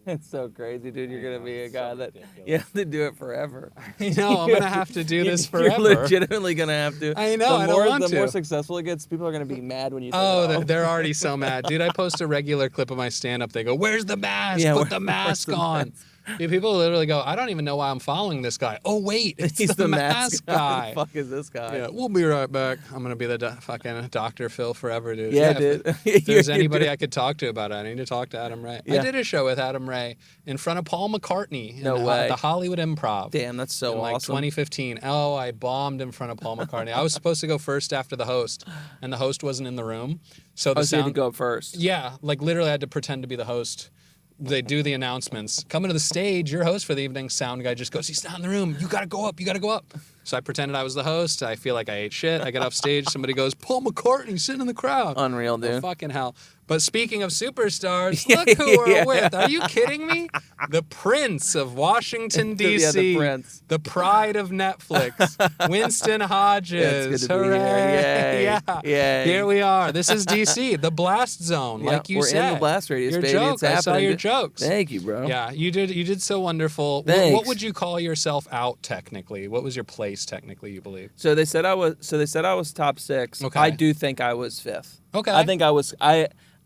It's so crazy, dude. You're going to be a guy that ridiculous. you have to do it forever. I know, I'm going to have to do this forever. You're legitimately going to have to. I know, I don't want The to. more successful it gets, people are going to be mad when you take it Oh, off. they're already so mad. Dude, I post a regular clip of my stand-up. They go, where's the mask? Yeah, Put the where's mask the on. mask? Dude, people literally go, I don't even know why I'm following this guy. Oh, wait, it's He's the mask guy. Who the fuck is this guy? Yeah, we'll be right back. I'm going to be the fucking Dr. Phil forever, dude. Yeah, if- dude. If there's You're anybody doing- I could talk to about it, I need to talk to Adam Ray. Yeah. I did a show with Adam Ray in front of Paul McCartney No in way. the Hollywood Improv. Damn, that's so in like awesome. 2015. Oh, I bombed in front of Paul McCartney. I was supposed to go first after the host, and the host wasn't in the room. So the So you had to sound, go up first. yeah, like literally I had to pretend to be the host. They do the announcements. Coming to the stage, your host for the evening, sound guy just goes, he's not in the room. You got to go up. You got to go up. So I pretended I was the host. I feel like I ate shit. I get off stage. Somebody goes, Paul McCartney sitting in the crowd. Unreal, Oh, dude. fucking hell. But speaking of superstars, look who we're with. Are you kidding me? The Prince of Washington, D.C. Yeah, the Prince. The pride of Netflix. Winston Hodges. Yeah, it's good to be Hooray. here. Yay. Yeah. Yay. Here we are. This is D.C., the blast zone, Yeah, like you we're said. in the blast radius, Your baby. joke. It's I saw happening, your dude. jokes. Thank you, bro. Yeah, you did so wonderful. What Thanks. would you call yourself out technically? What was your place technically, you believe? So they said I was top 6. Okay. I do think I was 5th. Okay.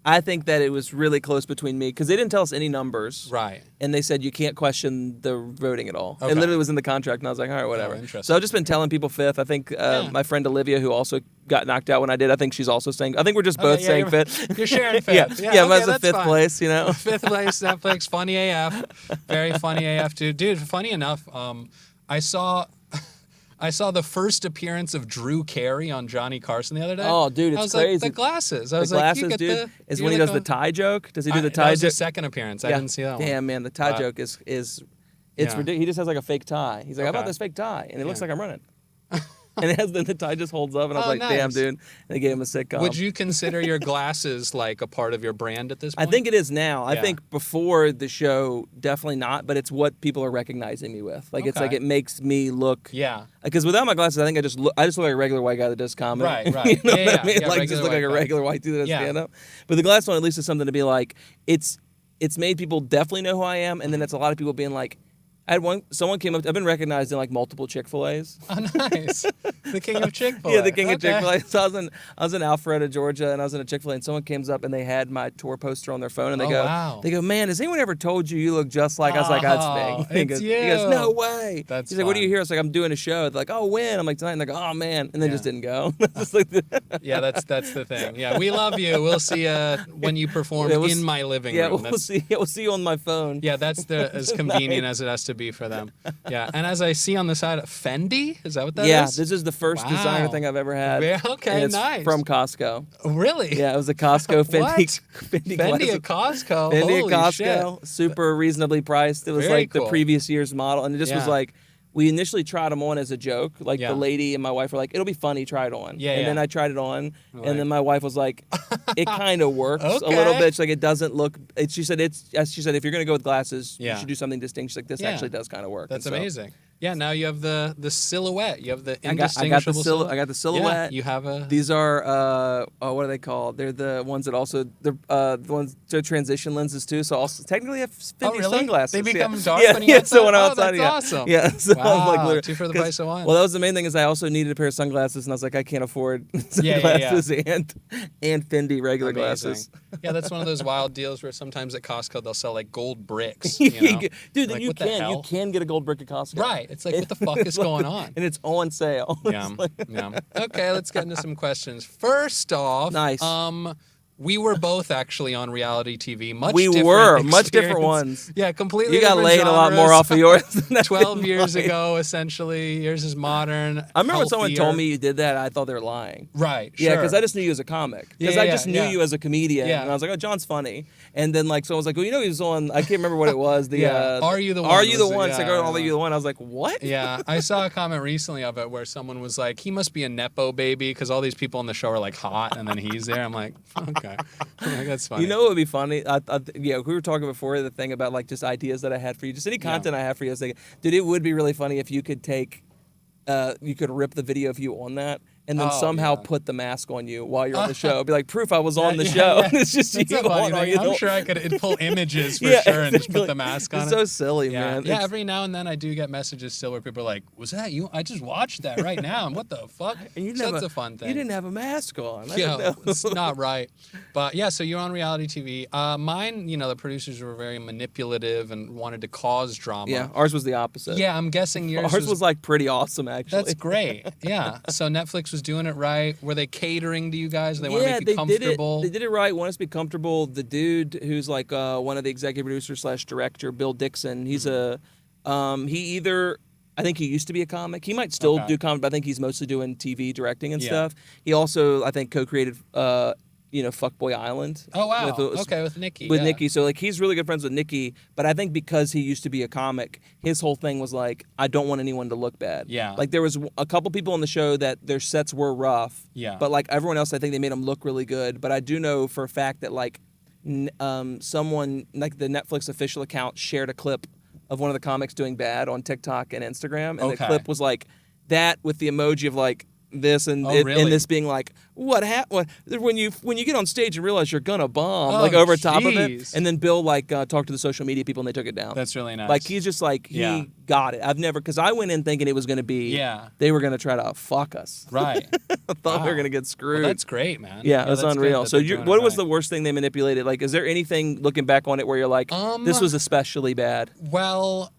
I think that it was really close between me because they didn't tell us any numbers. Right. And they said you can't question the voting at all. Okay. It literally was in the contract, and I was like, all right, whatever. interesting. So I've just been telling people 5th. I think my friend Olivia, who also got knocked out when I did, I think she's also saying. I think we're just both saying you're- 5th. You're sharing yeah, fifth. yeah, mine's okay, a 5th fine. place, you know. 5th place, Netflix, funny AF. Very funny AF, dude. Dude, funny enough, I saw the first appearance of Drew Carey on Johnny Carson the other day. Oh, dude, I it's was crazy. like, the glasses. I The was like, you glasses, get dude, the, is you're when he like does the tie joke. Does he do the that tie was joke? his second appearance. I didn't see that one. Damn, man, the tie Wow. joke is it's Yeah. ridiculous. He just has like a fake tie. He's like, how about Okay. this fake tie? And it looks Yeah. like I'm running. And it has the tie just holds up, and I was Oh, like, damn, nice. dude. And they gave him a sitcom. Would you consider your glasses like a part of your brand at this I point? think it is now. I Yeah. think before the show, definitely not, but it's what people are recognizing me with. Like, it's like Okay. it makes me look. Yeah. Because without my glasses, I think I just look like a regular white guy that does comedy. Right, right. You know Yeah, what yeah, I mean? yeah, Like, just regular look like white a guy. regular white dude that does Yeah. stand up. But the glass one at least is something to be like, it's made people definitely know who I am, and then it's a lot of people being like, someone came up. I've been recognized in like multiple Chick-fil-A's. Oh, nice. The king of Chick-fil-A. Yeah, the king of Okay. Chick-fil-A. So I was in Alpharetta, Georgia, and I was in a Chick-fil-A, and someone comes up and they had my tour poster on their phone, and they Oh, go, wow. man, has anyone ever told you look just like? I was like, that's me. Oh, He it's goes, he goes, you. no way. That's He's like, what are you fun. here? I was like, I'm doing a show. They're like, oh, when? I'm like, tonight. And they go, oh man, and they Yeah. just didn't go. Just like Yeah, that's the thing. Yeah, we love you. We'll see you when you perform Yeah, we'll in my living yeah, room. we'll see. We'll see you on my phone. Yeah, that's as convenient as it has to be for them. Yeah, and as I see on the side, Fendi, is that what that is? Yeah, this is the first designer Wow. thing I've ever had. Yeah, okay, and it's nice. from Costco. Really? Yeah, it was a Costco Fendi. What? Fendi Fendi at glasses. Costco. Fendi Holy at Costco, shit. super reasonably priced. It was Very like cool. the previous year's model, and it just was Yeah. like, we initially tried them on as a joke. Like Yeah. the lady and my wife were like, "It'll be funny, try it on." Yeah, and yeah. then I tried it on, Like- and then my wife was like, "It kind of works a little Okay. bit." She's like, "It doesn't look." She said, if you're gonna go with glasses, Yeah. you should do something distinct." She's like, "This Yeah. actually does kind of work." That's And so amazing. Yeah, now you have the silhouette. You have the I got indistinguishable silhouette. I got the silhouette. Yeah, you have a... These are what are they called? They're the ones that also the ones to transition lenses too. So also technically have Fendi Oh, really? sunglasses. They become yeah. dark yeah, when you yeah. get So when I'm that? Oh, outside, that's yeah. awesome. Yeah. So I was Wow, like, literally, 2 for the 'cause- price of 1. Well, that was the main thing is I also needed a pair of sunglasses, and I was like, I can't afford Yeah, sunglasses and Fendi regular Amazing. glasses. Yeah, that's one of those wild deals where sometimes at Costco they'll sell like gold bricks. You know? Dude, Like, you what the can hell? get a gold brick at Costco. Right. It's like, what the fuck is going on? And it's on sale. Yeah. Yeah. Okay, let's get into some questions. First off, Nice. we were both actually on reality TV. Much We different were much different experience. ones. Yeah, completely. You got different laid a lot more genres. off of yours than I did 12 years mine. ago, essentially. Yours is modern. I remember when someone healthier. told me you did that, I thought they were lying. Right. Yeah, because sure. I just knew you as a comic. Because Yeah, I yeah, just knew yeah. you as a comedian. Yeah. And I was like, oh, John's funny. And then like someone was like, well, you know he was on, I can't remember what it was. The Yeah. Are You the One Are You the was it? One? It's like, Yeah, oh, Are yeah. You the One? I was like, what? Yeah, I saw a comment recently of it where someone was like, he must be a Nepo baby because all these people on the show are like hot and then he's there. I'm like, okay. I'm like, that's funny. You know what would be funny? Yeah, we were talking before the thing about like just ideas that I had for you. Just any content I have for you. I was thinking, dude, it would be really funny if you could take, you could rip the video of you on that and then Oh, somehow yeah. put the mask on you while you're on the show. Be like, proof I was on the show. It's just That's you a funny on thing. you. I'm sure I could pull images for Yeah, sure and just put exactly. the mask on It's it. so silly, Yeah, man. yeah. It's- Every now and then I do get messages still where people are like, "Was that you? I just watched that right now, and what the fuck?" and you So never, that's a fun thing. You didn't have a mask on. I Yeah, didn't know. it's not right. But yeah, so you're on reality TV. Mine, the producers were very manipulative and wanted to cause drama. Yeah, ours was the opposite. Yeah, I'm guessing yours Ours was like pretty awesome, actually. That's great. Yeah. So Netflix was doing it right. Were they catering to you guys? They want to Yeah, make you comfortable. They did it right. Want us to be comfortable. The dude who's like one of the executive producers / director, Bill Dixon. He's I think he used to be a comic. He might still Okay. do comic, but I think he's mostly doing TV directing and Yeah. stuff. He also, I think, co-created Fuckboy Island. Oh wow. With Okay, with Nikki. With yeah. Nikki, so like he's really good friends with Nikki, but I think because he used to be a comic, his whole thing was like, I don't want anyone to look bad. Yeah. Like there was a couple people on the show that their sets were rough. Yeah. But like everyone else, I think they made them look really good. But I do know for a fact that like someone like the Netflix official account shared a clip of one of the comics doing bad on TikTok and Instagram, and Okay. the clip was like that with the emoji of like this and Oh, and really? this being like what happened when you get on stage and realize you're gonna bomb Oh, like over top of it, jeez. and then Bill like talked to the social media people and they took it down. That's really nice. Like he's just like he Yeah. got it. I've never, because I went in thinking it was gonna be they were gonna try to fuck us. right. I thought we were Wow. gonna get screwed. Well, that's great, man. Yeah, that's good unreal. that So, they're doing what it was right. the worst thing they manipulated? Like, is there anything looking back on it where you're like, this was especially bad? Well,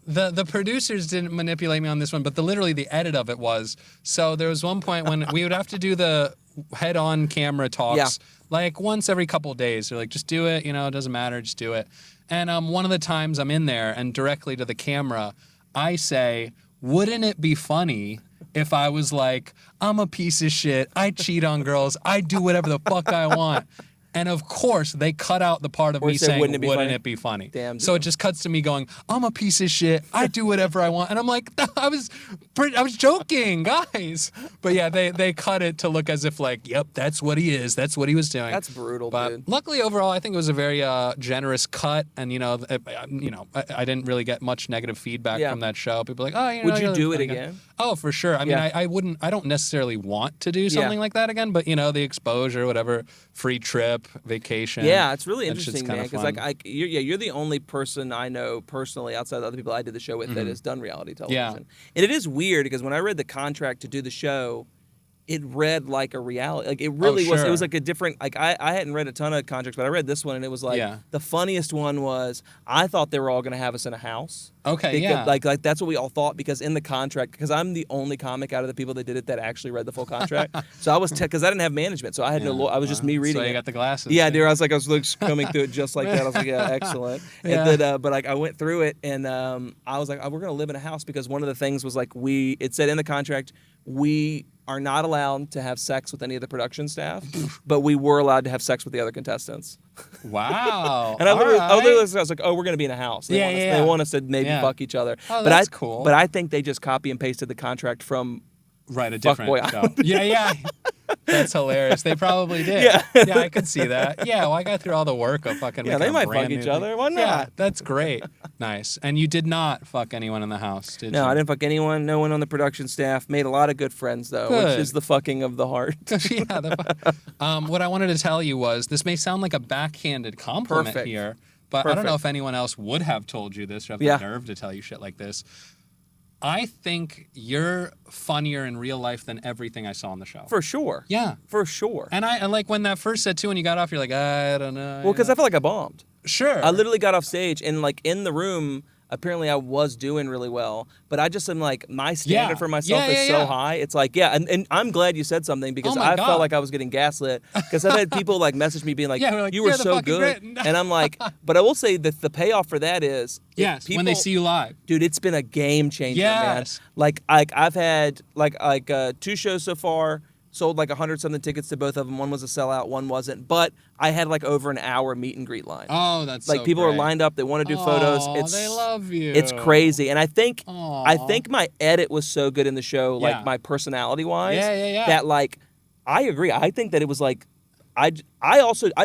the producers didn't manipulate me on this one, but literally the edit of it was. So there was one point when we would have to do the head-on camera talks, Yeah. like once every couple of days. They're like, just do it, it doesn't matter, just do it. And one of the times I'm in there and directly to the camera, I say, wouldn't it be funny if I was like, I'm a piece of shit, I cheat on girls, I do whatever the fuck I want. And of course, they cut out the part of Where me you said, saying, "Wouldn't wouldn't it it be be funny? Damn, So dude. it just cuts to me going, I'm a piece of shit. I do whatever I want. And I'm like, I was joking, guys. But yeah, they cut it to look as if like, yep, that's what he is. That's what he was doing. That's brutal, But dude. luckily, overall, I think it was a very generous cut. And, I didn't really get much negative feedback Yeah. from that show. People were like, oh, Would you you're do it funny guy. again? Oh, for sure. I mean, Yeah. I don't necessarily want to do something like that again, but, the exposure, whatever, free trip, vacation. Yeah, it's really that shit's interesting, kinda man. Because fun. like, you're the only person I know personally outside the other people I did the show with that has done reality television. Yeah. And it is weird because when I read the contract to do the show, it read like a reality. Like it really was. It sure. was like a different. Like I hadn't read a ton of contracts, but I read this one and it was like Yeah. the funniest one was I thought they were all going to have us in a house. Okay, Because- yeah. Like that's what we all thought because in the contract, because I'm the only comic out of the people that did it that actually read the full contract. So I was because I didn't have management, so I had no. I was just me reading So you it. got the glasses. Yeah, dude. I was like, I was like, coming through it just like that. I was like, yeah, excellent. Yeah. And then, but like, I went through it, and I was like, oh, we're gonna live in a house because one of the things was like, it said in the contract, we are not allowed to have sex with any of the production staff, but we were allowed to have sex with the other contestants. Wow. And I All literally, right. I was like, oh, we're gonna be in a house. They Yeah, want us, yeah, They yeah. want us to maybe Yeah. fuck each other. Oh, but that's cool. But I think they just copy and pasted the contract from. Right, a Fuck different Boy show. Yeah. That's hilarious. They probably did. Yeah. Yeah, I could see that. Yeah, well, I got through all the work of fucking Yeah, making they a might brand fuck new each thing. other. Why Yeah, not? that's great. Nice. And you did not fuck anyone in the house, did you? No, I didn't fuck anyone. No one on the production staff. Made a lot of good friends though, Good. which is the fucking of the heart. What I wanted to tell you was this may sound like a backhanded compliment Perfect. here, but I don't know Perfect. if anyone else would have told you this or have Yeah. the nerve to tell you shit like this. I think you're funnier in real life than everything I saw on the show. For sure. Yeah. For sure. And I like when that first set too, when you got off, you're like, I don't know. Well, because I felt like I bombed. Sure. I literally got off stage and like in the room, apparently I was doing really well, but I just am like, my standard Yeah. for myself Yeah, is yeah, so yeah. high. It's like, yeah, and I'm glad you said something because Oh my I God. felt like I was getting gaslit because I've had people like message me being like, Yeah, we're like, you were "You're the so fucking good. great." And I'm like, but I will say that the payoff for that is if yes, when they see you live. Dude, it's been a game changer, man. Yes. Like I've had like 2 shows so far, sold like 100-something tickets to both of them. One was a sellout, one wasn't. But I had like over an hour meet and greet line. Oh, that's like so people great. are lined up, they want to do photos. Aw, It's they love you. It's crazy. And I think Aw. my edit was so good in the show, like Yeah. my personality wise. Yeah. That like I agree. I think that it was like I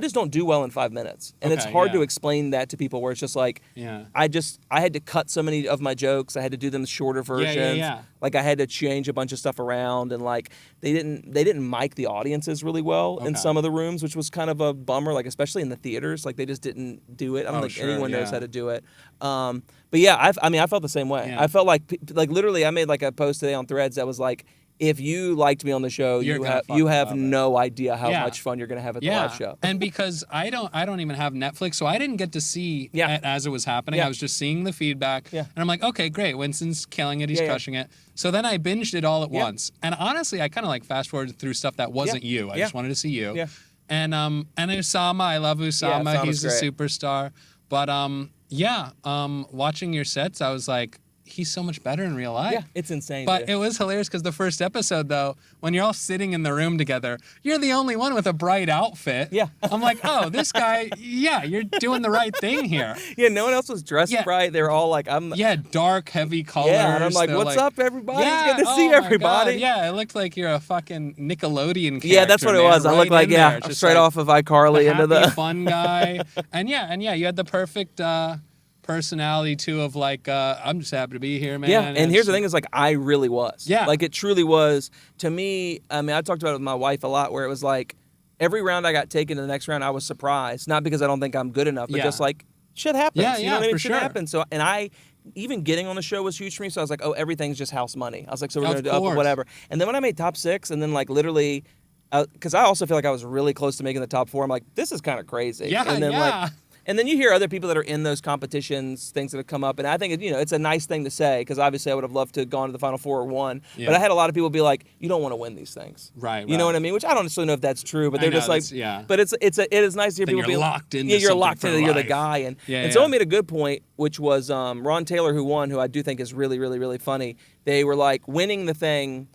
just don't do well in 5 minutes, and it's Okay, hard yeah. to explain that to people. Where it's just like, Yeah. I had to cut so many of my jokes. I had to do them shorter versions. yeah. Like I had to change a bunch of stuff around, and like they didn't mic the audiences really well in Okay. some of the rooms, which was kind of a bummer. Like especially in the theaters, like they just didn't do it. I don't think sure, anyone knows yeah. how to do it. But yeah, I felt the same way. Yeah. I felt like literally I made like a post today on Threads that was like, if you liked me on the show, You're you gonna have fucking have love it. no idea how Yeah. much fun you're gonna have at the live show. And because I don't even have Netflix, so I didn't get to see Yeah. it as it was happening. Yeah. I was just seeing the feedback. Yeah. And I'm like, okay, great. Winston's killing it. He's Yeah, yeah. crushing it. So then I binged it all at Yeah. once. And honestly, I kind of like fast forwarded through stuff that wasn't you. I Yeah. just wanted to see you. Yeah. And Usama, I love Usama. Usama's He's a great. superstar. But watching your sets, I was like, he's so much better in real life. Yeah, it's insane. But dude. it was hilarious because the first episode, though, when you're all sitting in the room together, you're the only one with a bright outfit. Yeah. I'm like, oh, this guy, yeah, you're doing the right thing here. Yeah, no one else was dressed Yeah. right. They were all like, I'm. Yeah, dark, heavy colors. Yeah, and I'm like, They're what's up, everybody? Yeah, It's good to see oh my everybody. God, yeah, it looked like you're a fucking Nickelodeon character. Yeah, that's what it man, was. I right looked like, in there, yeah, just straight like off of iCarly the into happy, the. fun guy. And yeah, you had the perfect personality too of like, I'm just happy to be here, man. Yeah, and here's the thing is like I really was. Yeah. Like it truly was. To me, I mean, I talked about it with my wife a lot where it was like every round I got taken to the next round, I was surprised. Not because I don't think I'm good enough, but Yeah. just like shit happens. Yeah, you yeah, know what I mean? for Shit sure. happens. So, and I, even getting on the show was huge for me. So I was like, oh, everything's just house money. I was like, so we're Of going to do up course. whatever. And then when I made top 6 and then like literally, because I also feel like I was really close to making the top 4. I'm like, this is kind of crazy. Yeah, and then yeah. like, and then you hear other people that are in those competitions, things that have come up, and I think it's a nice thing to say because obviously I would have loved to have gone to the Final Four or won, Yeah. but I had a lot of people be like, "You don't want to win these things," Right, You know right. what I mean? Which I don't necessarily know if that's true, but I they're know, just like, that's- yeah. But it is nice to hear Then people you're be locked into yeah, you're something locked for into you're the life. guy, Yeah, and yeah. someone made a good point, which was Ron Taylor who won, who I do think is really really really funny. They were like, winning the thing,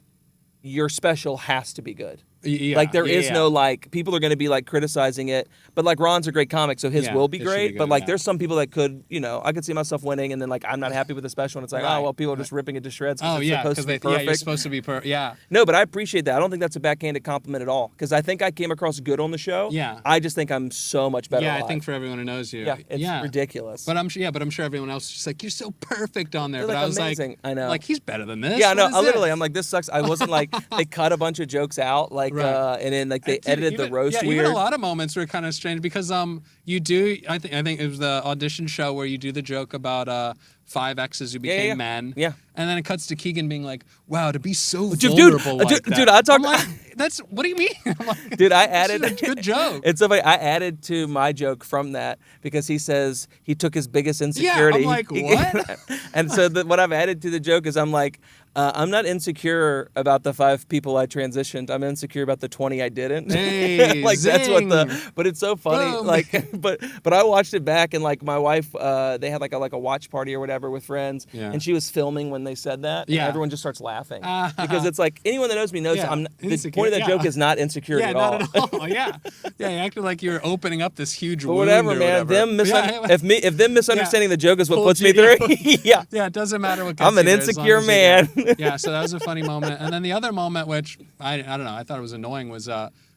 your special has to be good. Yeah, Like there is yeah. no like people are going to be like criticizing it, but like Ron's a great comic, so his Yeah, will be it should be great. good, But like yeah. there's some people that could, I could see myself winning, and then like I'm not happy with the special, and it's like, Right, oh well, people are just ripping it to shreds. Oh it's yeah, supposed to be yeah, perfect. you're supposed to be yeah. No, but I appreciate that. I don't think that's a backhanded compliment at all, because I think I came across good on the show. Yeah. I just think I'm so much better. Yeah, I live. think for everyone who knows you. yeah, it's ridiculous. But I'm sure everyone else is just like, you're so perfect on there. They're But like, I was amazing. like, I know. like he's better than this. yeah, What no, is I literally, this? I'm like, this sucks. I wasn't like they cut a bunch of jokes out, like, Right. and then like they Dude, edited even- the roast yeah, weird. even a lot of moments were kind of strange because you do. I think it was the audition show where you do the joke about 5 exes who became yeah. men. Yeah. And then it cuts to Keegan being like, "Wow, to be so Dude, vulnerable like that." dude, I talk- I'm like, that's what do you mean? I'm like, Dude, I added this is a good joke. It's so funny. I added to my joke from that because he says he took his biggest insecurity. I'm like, what? And so what I've added to the joke is I'm like, I'm not insecure about the 5 people I transitioned. I'm insecure about the 20 I didn't. Hey, like that's what zing. But it's so funny. Boom. Like, but I watched it back and like my wife, they had like a watch party or whatever with friends, Yeah. and she was filming when they said that. Yeah. And everyone just starts laughing because it's like anyone that knows me knows Yeah, I'm. The insecure, point of that yeah. joke is not insecurity Yeah, at all. not at all. Yeah, yeah. You acted like you were opening up this huge But wound whatever, or man. whatever. If them misunderstanding the joke is what Pulled puts me you- through, yeah. Yeah, it doesn't matter what. Gets I'm an you there, as long insecure as you man. go. Yeah, so that was a funny moment. And then the other moment, which I don't know, I thought it was annoying, was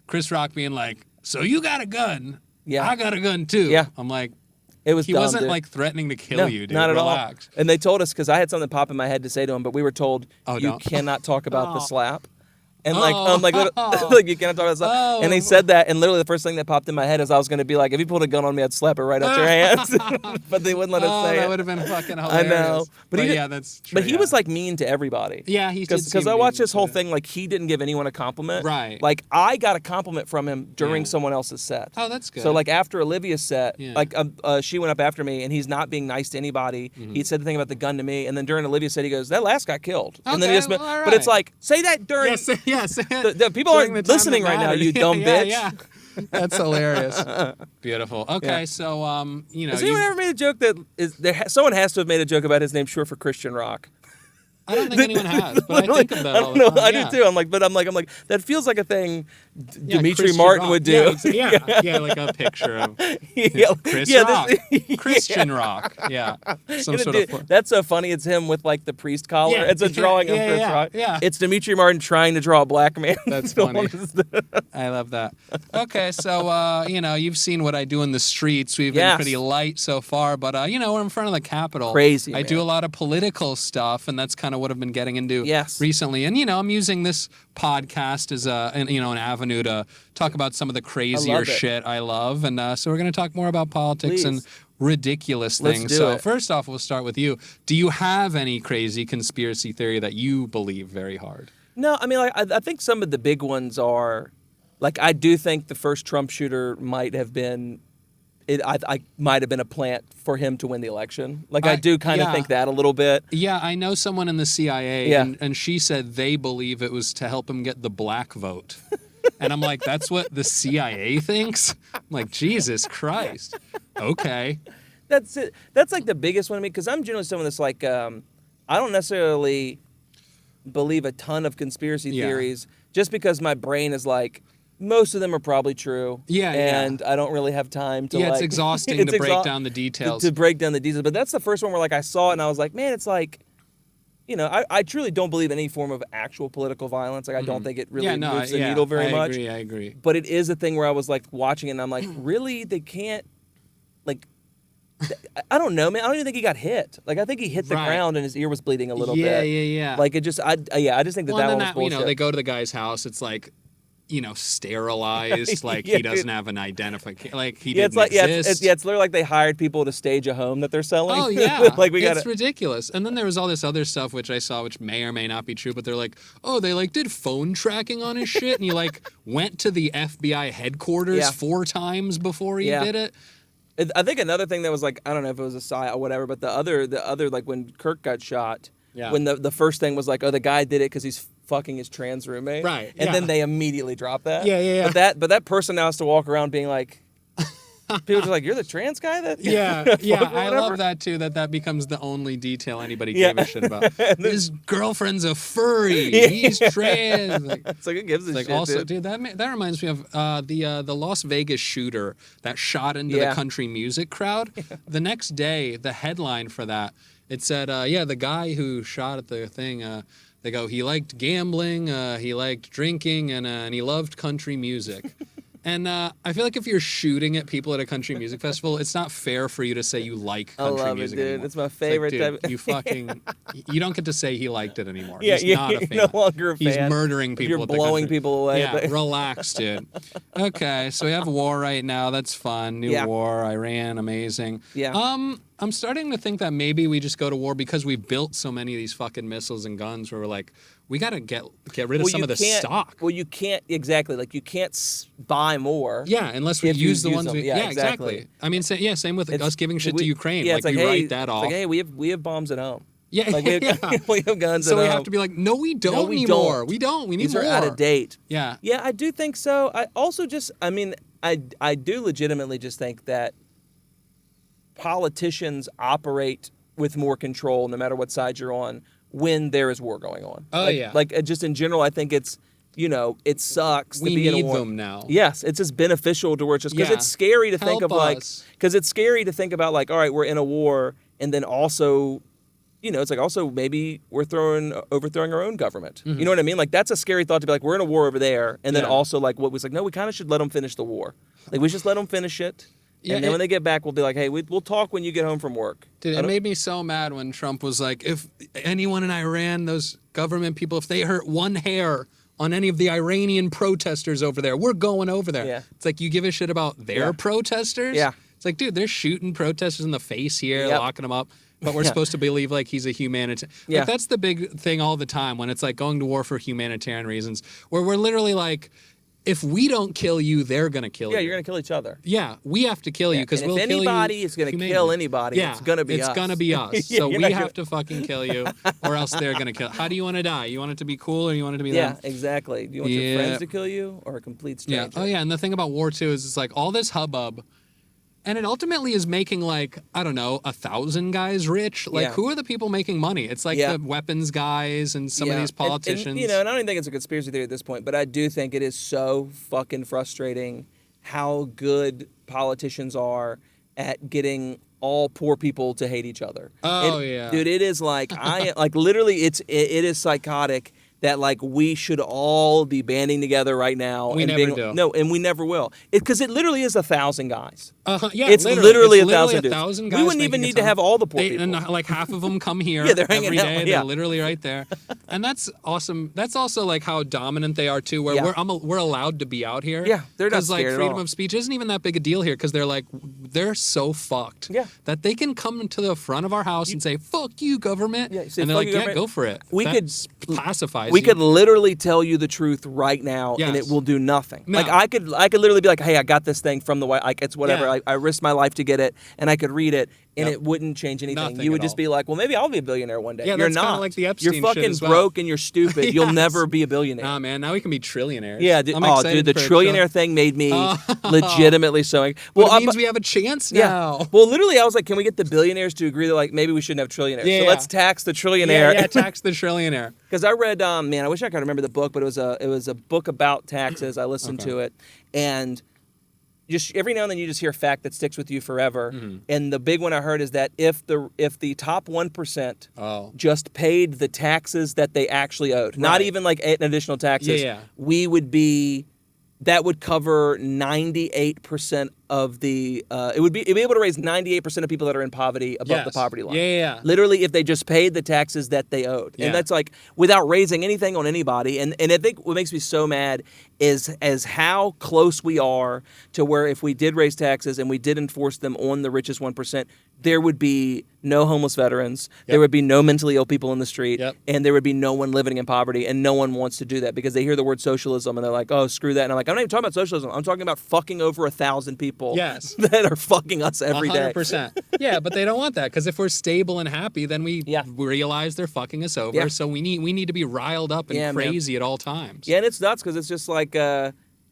Chris Rock being like, "So you got a gun? Yeah. I got a gun too." Yeah. I'm like, It was he dumb, wasn't dude. like threatening to kill No, you, dude. not at Relax. all. And they told us because I had something pop in my head to say to him, but we were told Oh, you don't. cannot talk about the Oh. slap. And Oh. like you cannot talk about the slap. Oh. And they said that, and literally the first thing that popped in my head is I was going to be like, if you pulled a gun on me, I'd slap it right out your hands. But they wouldn't let us say that it. would have been fucking I hilarious. know, but he yeah, that's true. But he yeah. was like mean to everybody. Yeah, he did because seem I watched mean this whole to- thing like he didn't give anyone a compliment. Right. Like I got a compliment from him during Yeah. someone else's set. Oh, that's good. So like after Olivia's set, Yeah. like she went up after me, and he's not being nice to anybody. Mm-hmm. He said the thing about the gun to me, and then during Olivia's set, he goes, "That last got killed." And then he Okay, just, well, all but it's right. like say that during. yes. The people During aren't the time listening that right now, mattered. you dumb yeah, bitch. Yeah. That's hilarious. Beautiful. Okay, Yeah. so you know, Has anyone ever made a joke that is there? Someone has to have made a joke about his name short for Christian Rock. I don't think anyone has, but I Literally, think of that I all don't the know. time. I Yeah. do too. I'm like, that feels like a thing Dimitri Christian Martin rock. would do. Yeah, like a picture of Chris Rock. Christian rock. Yeah. Some sort of. That's so funny. It's him with like the priest collar. Yeah, It's a drawing of yeah, Chris yeah, Rock. yeah. It's Dimitri Martin trying to draw a black man. That's funny. I love that. Okay, so you've seen what I do in the streets. We've been Yes. pretty light so far, but we're in front of the Capitol. Crazy, I do man. a lot of political stuff, and that's kind of what I've been getting into Yes. recently. And I'm using this podcast as an avenue to talk about some of the crazier it. shit I love, and so we're going to talk more about politics and Please. ridiculous Let's things. do So it. first off, we'll start with you. Do you have any crazy conspiracy theory that you believe very hard? No, I mean, like, I think some of the big ones are, like, I do think the first Trump shooter might have been, I might have been a plant for him to win the election. Like, I do kind of yeah. think that a little bit. Yeah, I know someone in the CIA, Yeah. and she said they believe it was to help him get the black vote. And I'm like, that's what the CIA thinks? I'm like, Jesus Christ. Okay. That's it. That's like the biggest one to me, because I'm generally someone that's like, I don't necessarily believe a ton of conspiracy Yeah. theories, just because my brain is like, most of them are probably true. Yeah, yeah. And I don't really have time to Yeah, like. it's exhausting to break down the details. To break down the details. But that's the first one where like I saw it and I was like, man, it's like, I truly don't believe in any form of actual political violence. Like I don't think it really moves the needle very much. I agree. But it is a thing where I was like watching it and I'm like, really? They can't, like, I don't know, man. I don't even think he got hit. Like I think he hit the Right. ground and his ear was bleeding a little Yeah, bit. yeah. Like it just, I just think that Well, that and one then was bullshit. they go to the guy's house. It's like, sterilized. Like Yeah, he doesn't dude. have an identification. Like he Yeah, didn't it's like exist. it's literally like they hired people to stage a home that they're selling. Oh yeah, like we got it's ridiculous. And then there was all this other stuff which I saw, which may or may not be true. But they're like, oh, they like did phone tracking on his shit, and he like went to the FBI headquarters Yeah. 4 times before he Yeah. did it. I think another thing that was like, I don't know if it was a sign or whatever, but the other like when Kirk got shot, Yeah. when the first thing was like, oh, the guy did it because he's fucking his trans roommate, Right, And yeah. then they immediately dropped that. Yeah. But that person now has to walk around being like, people are like, you're the trans guy that Yeah, fuck yeah, or I whatever?" love that too. That becomes the only detail anybody Yeah. gave a shit about. His girlfriend's a furry. Yeah. He's trans. Like, It's like, who gives a like shit, also, dude? dude, that reminds me of the Las Vegas shooter that shot into Yeah. the country music crowd. The next day, the headline for that, it said, the guy who shot at the thing. They go, he liked gambling, he liked drinking, and he loved country music. And I feel like if you're shooting at people at a country music festival, it's not fair for you to say you like I country love it, music dude. anymore. It's my like, favorite dude, type. you fucking, you don't get to say he liked it anymore. Yeah, He's not a fan. you're no longer a He's fan. murdering people. You're at the blowing country. people away. Yeah, relax, dude. Okay, so we have war right now. That's fun. New Yeah. war, Iran, amazing. Yeah. I'm starting to think that maybe we just go to war because we've built so many of these fucking missiles and guns where we're like, we got to get rid of some you of the can't- stock. Well, you can't exactly. Like you can't buy more. Yeah, unless we if you use the use ones them. we. Yeah, exactly. I mean, same with us giving shit to Ukraine. Yeah, like it's like, we hey, write that it's off. like, hey, we have bombs at home. Yeah, Like we have, yeah. we have guns So at we home. have to be like, no, we don't we anymore. don't. We don't. We need These more. are out of date. Yeah. Yeah, I do think so. I also just, I mean, I do legitimately just think that politicians operate with more control, no matter what side you're on, when there is war going on. Oh, Like- yeah. Like just in general, I think it's, it sucks We to be in a need war. them now. Yes, it's just beneficial to where it's just because Yeah. it's scary to think Help of like, us. because it's scary to think about like, all right, we're in a war, and then also, it's like also maybe we're overthrowing our own government. You know what I mean? Like that's a scary thought to be like, we're in a war over there, and then Mm-hmm. Yeah. also like what was like, no, we kind of should let them finish the war. Like we just let them finish it, Yeah, and then it- when they get back, we'll be like, hey, we'll talk when you get home from work. Dude, I it don't- made me so mad when Trump was like, if anyone in Iran, those government people, if they hurt one hair on any of the Iranian protesters over there, we're going over there. Yeah. It's like you give a shit about their Yeah. protesters? Yeah. It's like, dude, they're shooting protesters in the face here, Yep. locking them up. But we're Yeah. supposed to believe like he's a humanitarian. Yeah. Like that's the big thing all the time when it's like going to war for humanitarian reasons, where we're literally like, if we don't kill you, they're gonna kill Yeah, you. you're gonna kill each other. Yeah, we have to kill you because And we'll if kill you. anybody is gonna humanely. kill anybody, Yeah, it's gonna be us. It's gonna be us. Yeah, So you're we not have gonna- to fucking kill you, or else they're gonna kill. How do you want to die? You want it to be cool, or you want it to be Yeah, them? exactly. Do you want your Yeah. friends to kill you or a complete Yeah. stranger? Oh yeah. And the thing about war too is it's like all this hubbub. And it ultimately is making like, I don't know, 1,000 guys rich. Like, Yeah. who are the people making money? It's like Yeah. the weapons guys and some of these politicians. And, and I don't even think it's a conspiracy theory at this point, but I do think it is so fucking frustrating how good politicians are at getting all poor people to hate each other. Yeah. Dude, it is like, like literally it is psychotic that like we should all be banding together right now. We and never do. No, and we never will. Because it literally is 1,000 guys. Yeah, It's literally it's 1,000 dudes. 1,000 We guys wouldn't even making a need to ton. have all the poor people. And like half of them come here Yeah, they're hanging every out, day. yeah. They're literally right there. And that's awesome. That's also like how dominant they are too, where Yeah. we're allowed to be out here. Yeah, they're not Because like scared at freedom all. of speech isn't even that big a deal here because they're so fucked. Yeah. That they can come to the front of our house and say, fuck you, government. Yeah, you say, and they're "Fuck like, you, yeah, government." go for it. We That could- pacifies We you. could literally tell you the truth right now, and Yes. it will do nothing. No. Like I could literally be like, "Hey, I got this thing from the White. Like it's whatever. Yeah. I risked my life to get it, and I could read it, and Yep. it wouldn't change anything. Nothing you would at just all. be like, well, maybe I'll be a billionaire one day. Yeah, You're that's kinda not. like the Epstein You're shit fucking as well. broke and you're stupid. You'll Yes. never be a billionaire. Nah, man, now we can be trillionaires. Yeah, dude, I'm oh, excited dude, the for a trillionaire thing made me legitimately so. Well, Well, it means we have a chance yeah. now. Well, literally, I was like, can we get the billionaires to agree that like maybe we shouldn't have trillionaires? Yeah, so yeah. let's tax the trillionaire. Yeah, tax the trillionaire. Because I read, man, I wish I could remember the book, but it was a book about taxes. I listened to it, and just every now and then you just hear a fact that sticks with you forever. Mm-hmm. And the big one I heard is that if the top 1% Oh. just paid the taxes that they actually owed, not Right. even like additional taxes, Yeah. we would be. That would cover 98% of the. It'd be able to raise 98% of people that are in poverty above the Yes. poverty line. Yeah. Literally, if they just paid the taxes that they owed, Yeah. and that's like without raising anything on anybody. And I think what makes me so mad is how close we are to where if we did raise taxes and we did enforce them on the richest 1%, there would be no homeless veterans, there would be no mentally ill people in the street, Yep. and there would be no one living in poverty, and no one wants to do that because they hear the word socialism and they're like, oh, screw that. And I'm like, I'm not even talking about socialism. I'm talking about fucking over 1,000 people Yes. that are fucking us every day. 100%. Yeah, but they don't want that because if we're stable and happy, then we Yeah. realize they're fucking us over. Yeah. So we need to be riled up and Yeah, man. crazy at all times. Yeah, and it's nuts because it's just like,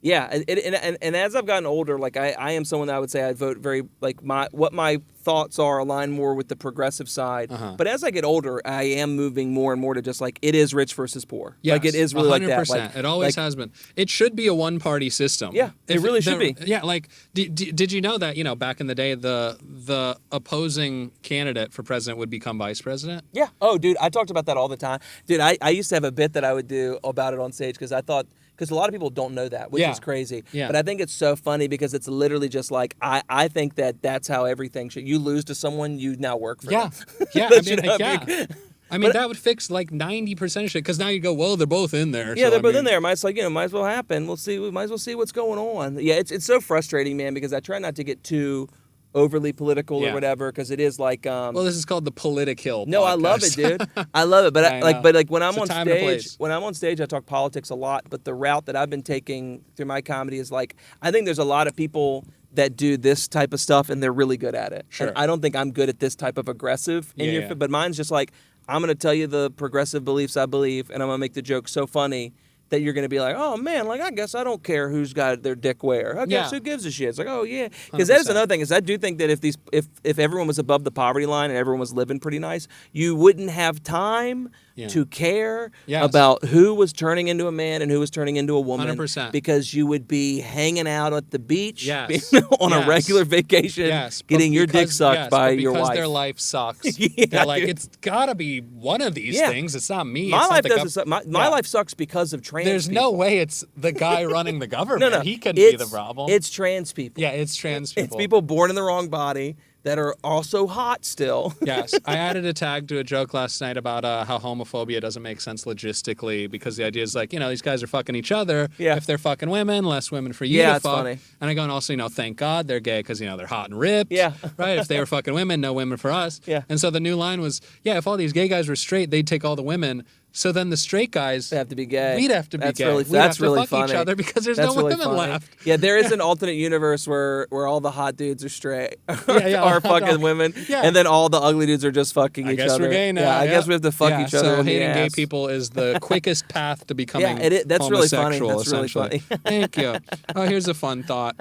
yeah, and as I've gotten older, like I am someone that I would say I vote very like what my thoughts are align more with the progressive side. Uh-huh. But as I get older, I am moving more and more to just like it is rich versus poor. Yes, Like it is really like that. 100%. Like, It always has been. It should be a one-party system. Yeah, it really should be. Yeah, like did you know that back in the day the opposing candidate for president would become vice president? Yeah. Oh, dude, I talked about that all the time. Dude, I used to have a bit that I would do about it on stage because I thought. Because a lot of people don't know that, which Yeah. is crazy. Yeah. But I think it's so funny because it's literally just like, I think that's how everything should. You lose to someone, you now work for Yeah. them. Yeah, I That's, mean, you know, yeah. I mean, that would fix like 90% of shit. Because now you go, well, they're both in there. Yeah, so, they're I both mean, in there. Might as well happen. We'll see. We might as well see what's going on. Yeah, it's so frustrating, man, because I try not to get too overly political Yeah. or whatever, because it is like. Well, this is called the POLITIKIll. No, I love it, podcast. dude. I love it, but I know. but when I'm It's a on time and a stage, place. I talk politics a lot. But the route that I've been taking through my comedy is like, I think there's a lot of people that do this type of stuff and they're really good at it. Sure. And I don't think I'm good at this type of aggressive. Yeah. But mine's just like, I'm going to tell you the progressive beliefs I believe, and I'm going to make the joke so funny that you're going to be like, oh, man, like, I guess I don't care who's got their dick where. I guess Yeah. who gives a shit? It's like, oh, yeah. Because that is 100%. another thing is I do think that if everyone was above the poverty line and everyone was living pretty nice, you wouldn't have time to care Yes. about who was turning into a man and who was turning into a woman. 100%. Because you would be hanging out at the beach Yes. on a Yes. regular vacation, Yes, but getting your dick because- sucked yes, by but your because wife. their life sucks. Yeah, They're like, dude. it's gotta be one of these Yeah. things. It's not me. My it's not life the doesn't suck. My Yeah. life sucks because of trans There's people. no way it's the guy running the government. No, He couldn't be the It's- problem. It's trans people. Yeah, it's trans people. It's people born in the wrong body that are also hot still. Yes, I added a tag to a joke last night about how homophobia doesn't make sense logistically because the idea is like, these guys are fucking each other. Yeah. If they're fucking women, less women for you Yeah, to it's fuck. funny. And I go, and also, thank God they're gay because, they're hot and ripped. Yeah. Right? If they were fucking women, no women for us. Yeah. And so the new line was, if all these gay guys were straight, they'd take all the women. So then the straight guys, They have to be gay. we'd have to be That's gay. Really, We'd that's have to really fuck funny. each other because there's That's no really women funny. left. Yeah, there is an alternate universe where all the hot dudes are straight, Yeah, are fucking women, Yeah. and then all the ugly dudes are just fucking I each guess other. we're gay now. Yeah, I guess we have to fuck each other. So in the hating gay ass. people is the quickest path to becoming That's really funny. homosexual, That's really essentially. funny. Thank you. Oh, here's a fun thought.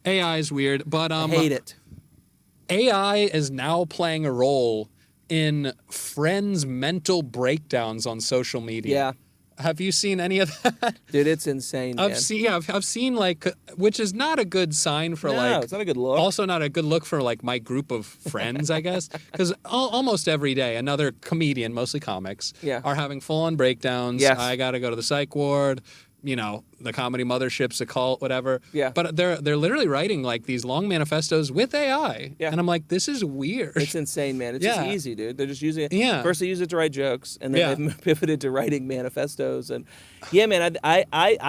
AI is weird, but I hate it. AI is now playing a role in friends' mental breakdowns on social media. Yeah. Have you seen any of that? Dude, it's insane, man. I've seen like, which is not a good sign for No, it's not a good look. Also not a good look for like my group of friends, I guess, because almost every day another comedian, mostly comics, are having full-on breakdowns. Yes. I got to go to the psych ward. You know, the comedy mothership's a cult, whatever. Yeah. But they're literally writing like these long manifestos with AI. Yeah. And I'm like, this is weird. It's insane, man. It's just Yeah. easy, dude. They're just using it. Yeah. First they use it to write jokes, and then Yeah. they've pivoted to writing manifestos. And yeah, man, I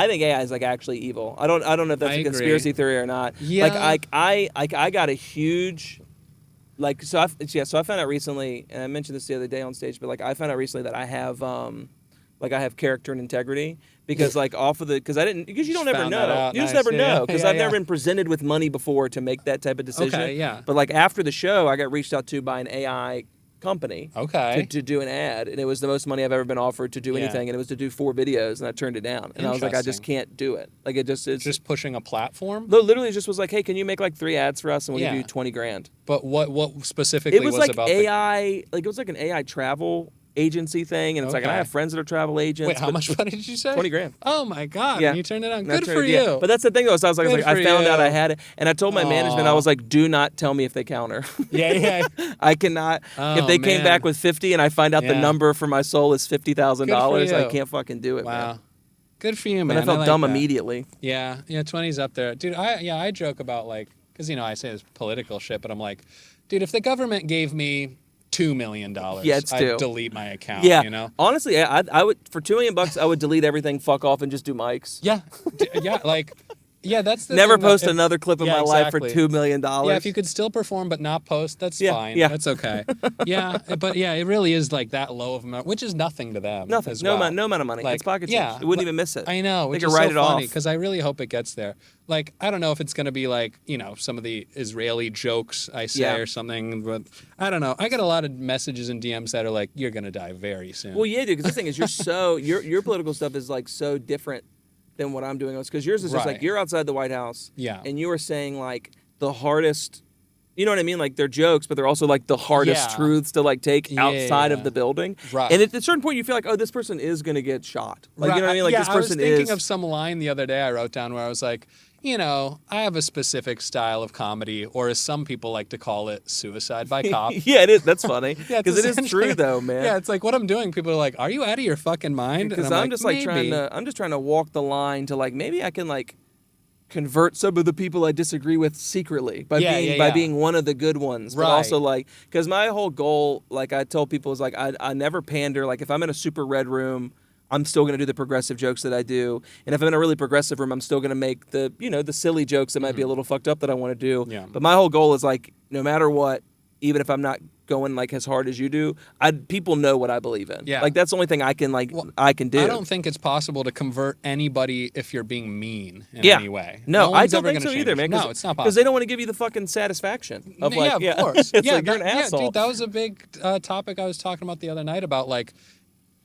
think AI is like actually evil. I don't know if that's I a agree. conspiracy theory or not. Yeah. Like I got a huge so I found out recently, and I mentioned this the other day on stage, but like I found out recently that I have character and integrity because like because you don't ever found that know. out. You just Nice. never Yeah, know because yeah, I've yeah. never been presented with money before to make that type of decision. Okay, yeah. But like after the show, I got reached out to by an AI company Okay. to do an ad, and it was the most money I've ever been offered to do Yeah. anything, and it was to do 4 videos, and I turned it down, and I was like, I just Interesting. can't do it. Like it's Just pushing a platform. literally just was like, hey, can you make like 3 ads for us, and we'll give Yeah. you 20 grand. But what specifically It was like about AI, like it was like an AI travel agency thing, and it's like, and I Okay. have friends that are travel agents. Wait, how but- much money did you say? 20 grand. Oh my God. Yeah. And you turned it down. And I Good turned for it- yeah. you. But that's the thing though. So I was like, Good I for found out I you. had it, and I told my management, I Aw. was like, do not tell me if they counter. Yeah. I cannot. Oh, if they came man. back with 50, and I find out the Yeah. number for my soul is $50,000, I you. can't fucking do it, Wow. man. Good for you, And man. I felt like dumb that. immediately. Yeah, 20's up there. Dude, I joke about like, because, I say this political shit, but I'm like, dude, if the government gave me $2 million, Yeah, it's two. I'd delete my account, Yeah. you know? Honestly, I would for $2 million, I would delete everything, fuck off, and just do mics. Yeah. That's the Never thing that post if- another clip of yeah, my life for exactly. $2 million. Yeah, if you could still perform but not post, that's Yeah, fine. yeah. That's okay. Yeah, but yeah, it really is like that low of amount, which is nothing to them. Nothing. as No, well. no amount of money. Like, It's pocket change. yeah, It wouldn't even miss it. I know, They which could is write so it funny off. because I really hope it gets there. Like, I don't know if it's going to be like, some of the Israeli jokes I say Yeah. or something, but I don't know. I get a lot of messages and DMs that are like, you're going to die very soon. Well, yeah, dude. Because the thing is, your political stuff is like so different than what I'm doing. Because yours is just Right. like you're outside the White House. Yeah. And you are saying like the hardest. You know what I mean? Like they're jokes, but they're also like the hardest Yeah. truths to like take Yeah, outside yeah. of the building. Right. And at a certain point, you feel like, oh, this person is gonna get shot. Like you know what I mean? Like yeah, this person I was thinking is. of some line the other day I wrote down where I was like, I have a specific style of comedy, or as some people like to call it, suicide by cop. Yeah, it is. That's funny. Yeah, Because it is essentially- true though, man. Yeah, it's like what I'm doing. People are like, "Are you out of your fucking mind?" Because And I'm just like "Maybe." I'm just trying to walk the line to like maybe I can like convert some of the people I disagree with secretly by Yeah, being one of the good ones. But Right. also like because my whole goal, like I told people, is like I never pander. Like if I'm in a super red room, I'm still gonna do the progressive jokes that I do, and if I'm in a really progressive room, I'm still gonna make the the silly jokes that might be a little fucked up that I want to do. Yeah. But my whole goal is like no matter what, even if I'm not going like as hard as you do, people know what I believe in. Yeah. Like that's the only thing I can Well, I can do. I don't think it's possible to convert anybody if you're being mean in Yeah. any way. No, I one's don't ever think so gonna either, change. man. No, it's not possible. Because they don't want to give you the fucking satisfaction of like, yeah, of course. it's yeah, like you're an yeah, asshole. dude, that was a big topic I was talking about the other night about like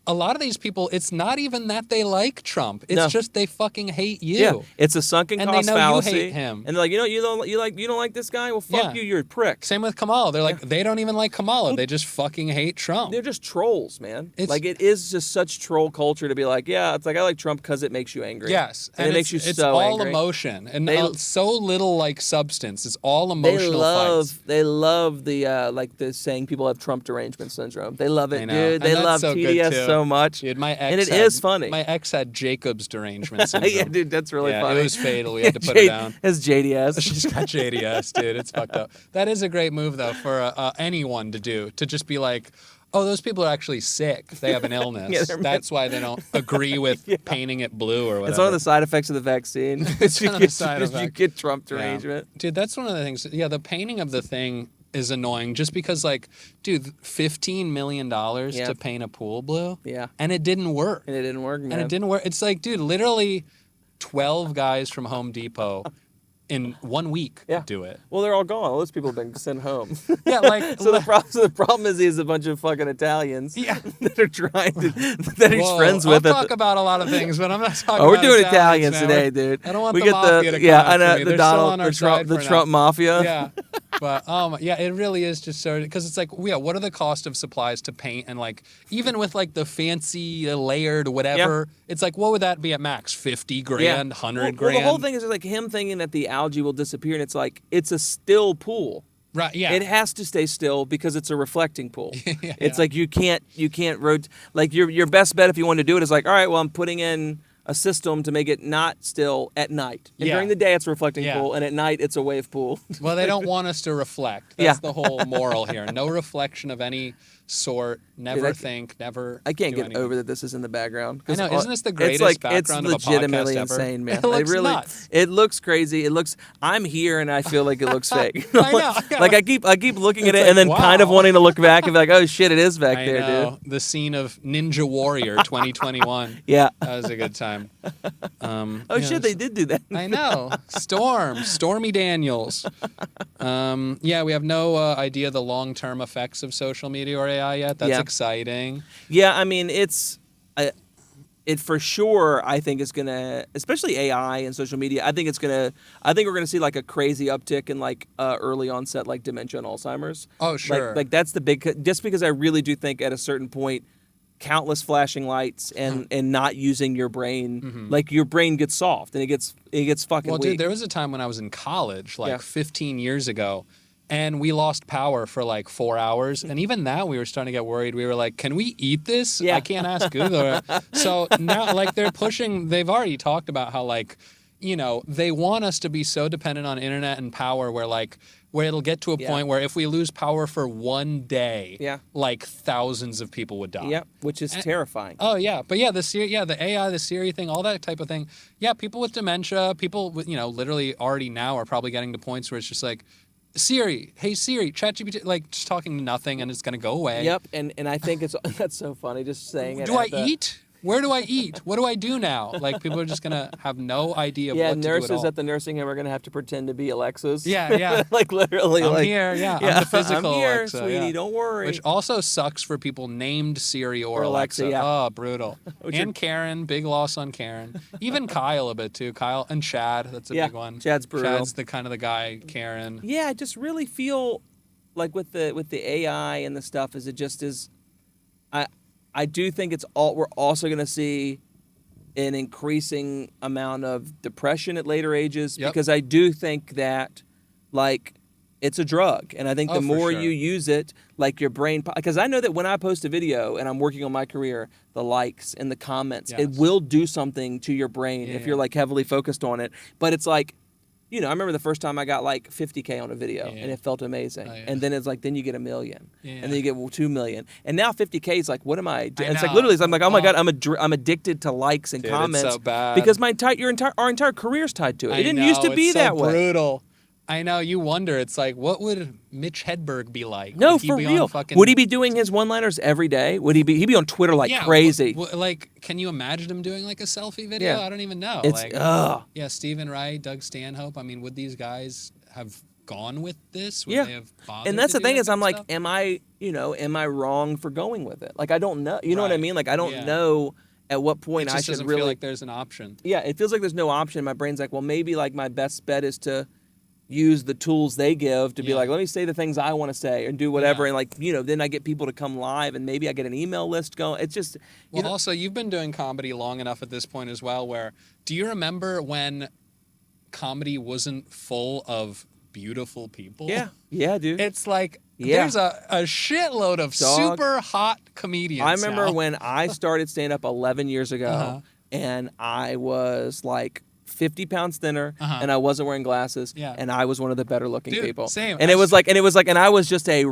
a lot of these people. It's not even that they like Trump. It's No. just they fucking hate you. Yeah, it's a sunken And they cost know you fallacy. hate him. And they're like, you don't like this guy? Well, fuck Yeah. you, you're a prick. Same with Kamala. They're like, they don't even like Kamala. They just fucking hate Trump. They're just trolls, man. It's- Like it is just such troll culture to be like, yeah, it's like I like Trump because it makes you angry. Yes, and it makes you it's so all angry. emotion and They- so little like substance. It's all They emotional love, fights. they love the like the saying people have Trump derangement syndrome. They love I it, know. dude. And They that's love so good, TDS too. so much. Dude, my ex and it had- is funny. My ex had Jacob's derangement syndrome. Yeah, dude, that's really yeah, funny. it was fatal. We had to put her down. It's JDS. She's got JDS, dude. It's fucked up. That is a great move, though, for anyone to do, to just be like, oh, those people are actually sick. They have an illness. Yeah, they're That's why they don't agree with painting it blue or whatever. It's one of the side effects of the vaccine. It's one of the side You effects. get Trump Yeah. derangement. Dude, that's one of the things. Yeah, the painting of the thing is annoying just because, like, dude, $15 million Yeah. to paint a pool blue. Yeah. And it didn't work. And it didn't work, man. And it didn't work. It's like, dude, literally 12 guys from Home Depot in 1 week Yeah. could do it. Well, they're all gone. All those people have been sent home. Yeah, like So the problem is he's a bunch of fucking Italians that are trying to that he's friends with. I'll talk about a lot of things, but I'm not talking. Oh, we're about doing Italians Italians today, man. dude. I don't want we the get mafia to come I after know me. the They're still Donald, on our the Trump, side the for Trump now. mafia. Yeah, but yeah, it really is just so because it's like what are the cost of supplies to paint and like even with like the fancy layered whatever, it's like what would that be at max? 50 grand, 100 grand. Well, the whole thing is like him thinking that the algae will disappear, and it's like it's a still pool. Right. Yeah. It has to stay still because it's a reflecting pool. Yeah. It's like you can't like your best bet if you want to do it is like, all right, well, I'm putting in a system to make it not still at night. And during the day it's a reflecting pool, and at night it's a wave pool. Well, they don't want us to reflect. That's the whole moral here. No reflection of any sort. Never think. Never. I can't do get anything. over that this is in the background. I know. Isn't this the It's greatest like background it's of a podcast legitimately ever? insane, man. It looks really, nuts. it looks crazy. It looks. I'm here and I feel like it looks fake. I know. Like I keep looking at It's it and then like, kind of wow. wanting to look back and be like, oh shit, it is back I there, know. dude. The scene of Ninja Warrior 2021. Yeah. That was a good time. Oh shit, they did do that. I know. Stormy Daniels. Yeah, we have no idea the long-term effects of social media or AI yet. That's exciting. Yeah, I mean, it for sure, I think is gonna, especially AI and social media. I think we're gonna see like a crazy uptick in like early onset like dementia and Alzheimer's. Oh, sure. Like that's the big. Just because I really do think at a certain point, countless flashing lights and not using your brain, like your brain gets soft and it gets fucking Well, weak. dude, there was a time when I was in college, like 15 years ago, and we lost power for like 4 hours. And even now we were starting to get worried. We were like, can we eat this? Yeah. I can't ask Google. So now like they've already talked about how like, you know, they want us to be so dependent on internet and power where it'll get to a point where if we lose power for 1 day, like thousands of people would die. Yep, which is terrifying. Oh yeah, but yeah, the AI, the Siri thing, all that type of thing. Yeah, people with dementia, people with, you know, literally already now are probably getting to points where it's just like, Siri, hey Siri, ChatGPT, like just talking to nothing and it's gonna go away. Yep, and I think that's so funny just saying it. Do I eat? Where do I eat? What do I do now? Like people are just gonna have no idea what to do at nurses all. at the nursing home are gonna have to pretend to be Alexas. Yeah. Like literally, I'm like here, I'm the physical I'm here, Alexa, sweetie. Don't worry. Which also sucks for people named Siri or Alexa, Alexa. yeah. Oh, brutal. And Karen, big loss on Karen. Even Kyle a bit too. Kyle and Chad, that's a big one. Chad's brutal. Chad's the kind of the guy, Karen. Yeah, I just really feel like with the AI and the stuff, is it just is. I do think we're also gonna see an increasing amount of depression at later ages because I do think that like it's a drug, and I think the more you use it, like your brain, because I know that when I post a video and I'm working on my career, the likes and the comments, it will do something to your brain if you're like heavily focused on it. But it's like, you know, I remember the first time I got like 50K on a video and it felt amazing. And then it's like, then you get 1 million and then you get 2 million. And now 50K is like, what am I doing? It's like literally, I'm like, oh my God, I'm addicted to likes and comments. It's so bad. Because our entire career's tied to it. It didn't used to be that way. Brutal. I know, you wonder, it's like, what would Mitch Hedberg be like? No, would he for be real. Would he be doing his one-liners every day? He'd be on Twitter like crazy? Like, can you imagine him doing like a selfie video? Yeah. I don't even know. It's, yeah, Stephen Wright, Doug Stanhope. I mean, would these guys have gone with this? Would they have bothered and that's to the do thing that is, I'm like, stuff? am I wrong for going with it? Like, I don't know. You know what I mean? Like, I don't know at what point it just I should doesn't really. feel like there's an option. Yeah, it feels like there's no option. My brain's like, well, maybe like my best bet is to use the tools they give to be like, let me say the things I want to say and do whatever. And like, you know, then I get people to come live and maybe I get an email list going. It's just, Also, you've been doing comedy long enough at this point as well, where do you remember when comedy wasn't full of beautiful people? Yeah, dude. It's like, there's a shitload of super hot comedians. I remember now. when I started stand up 11 years ago and I was like 50 pounds thinner and I wasn't wearing glasses and I was one of the better looking people. Same. And it was like and I was just I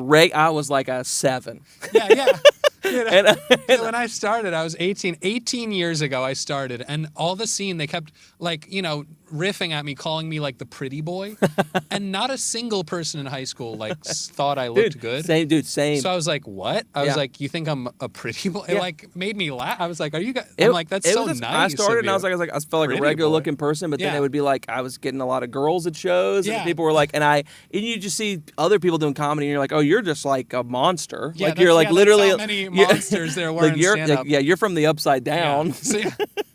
was like a 7. Yeah. Dude, when I started, I was 18 years ago I started, and all the scene, they kept like, you know, riffing at me, calling me like the pretty boy, and not a single person in high school like thought I looked good. Same. So I was like, what? I was like, you think I'm a pretty boy? It Yeah. like made me laugh. I was like, are you guys? I'm like, that's so nice. I started and I felt like a Pretty regular boy. looking person, but then Yeah. it would be like I was getting a lot of girls at shows, Yeah. and people were like, and you just see other people doing comedy, and you're like, oh, you're just like a monster. Yeah, like you're like that's literally how many monsters there were in stand-up. you're from the upside down. Yeah. So, yeah.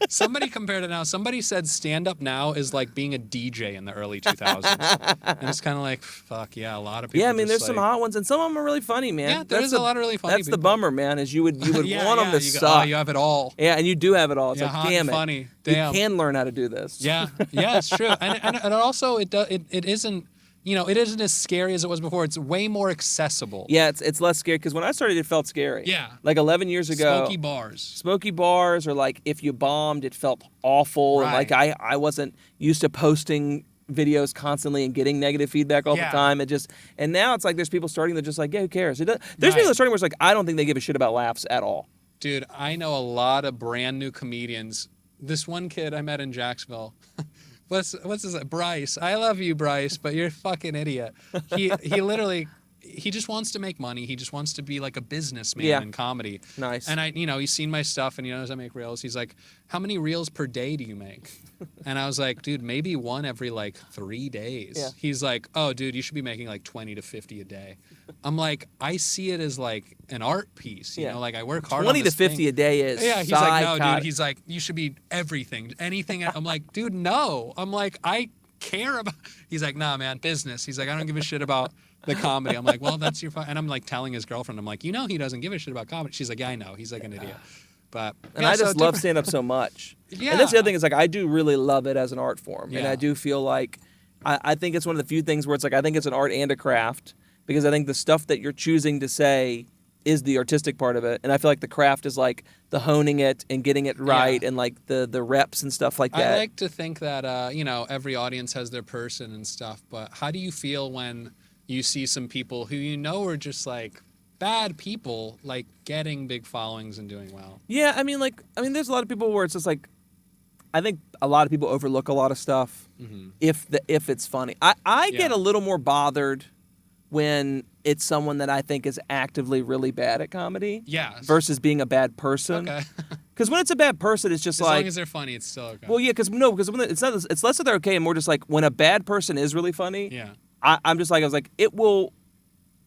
Somebody compared it now. Somebody said stand-up now is like being a DJ in the early 2000s. And it's kind of like, fuck, yeah, a lot of people. Yeah, I mean, there's just some like, hot ones, and some of them are really funny, man. Yeah, there's a lot of really funny That's the people. bummer, man, is you would yeah, want them to you go, suck. oh, you have it all. Yeah, and you do have it all. It's Yeah, like, hot damn and it. funny. Damn. You can learn how to do this. Yeah, it's true. And also, it isn't, it isn't as scary as it was before. It's way more accessible. Yeah, it's less scary, because when I started, it felt scary. Yeah. Like 11 years ago. Smoky bars, or like if you bombed, it felt awful. Right. And like I wasn't used to posting videos constantly and getting negative feedback all the time. And now it's like there's people starting that just like, yeah, who cares? There's people that are starting where it's like, I don't think they give a shit about laughs at all. Dude, I know a lot of brand new comedians. This one kid I met in Jacksonville. What's his name? Bryce. I love you, Bryce, but you're a fucking idiot. He literally, he just wants to make money. He just wants to be like a businessman in comedy. Nice. And he's seen my stuff, and he knows I make reels. He's like, how many reels per day do you make? And I was like, dude, maybe one every like 3 days. Yeah. He's like, oh, dude, you should be making like 20 to 50 a day. I'm like, I see it as like an art piece. You know, like I work hard 20 on to this 50 thing. a day is Yeah, he's like, no, psychotic. dude. He's like, you should be everything, anything. I'm like, dude, no. I'm like, I care about. He's like, nah, man, business. He's like, I don't give a shit about the comedy. I'm like, well, that's your. And I'm like telling his girlfriend, I'm like, he doesn't give a shit about comedy. She's like, yeah, I know. He's like an idiot. But And I just love stand-up so much. Yeah. And that's the other thing is like I do really love it as an art form. And Yeah. I do feel like I think it's one of the few things where it's like I think it's an art and a craft, because I think the stuff that you're choosing to say is the artistic part of it. And I feel like the craft is like the honing it and getting it right and like the reps and stuff like that. I like to think that every audience has their person and stuff, but how do you feel when you see some people who are just like bad people like getting big followings and doing well? Yeah, I mean there's a lot of people where it's just like I think a lot of people overlook a lot of stuff if it's funny. I get a little more bothered when it's someone that I think is actively really bad at comedy versus being a bad person. Okay. Because when it's a bad person, it's just As like... long as they're funny, it's still okay. Well, yeah, because it's less that they're okay and more just like when a bad person is really funny, I'm just like, I was like, it will...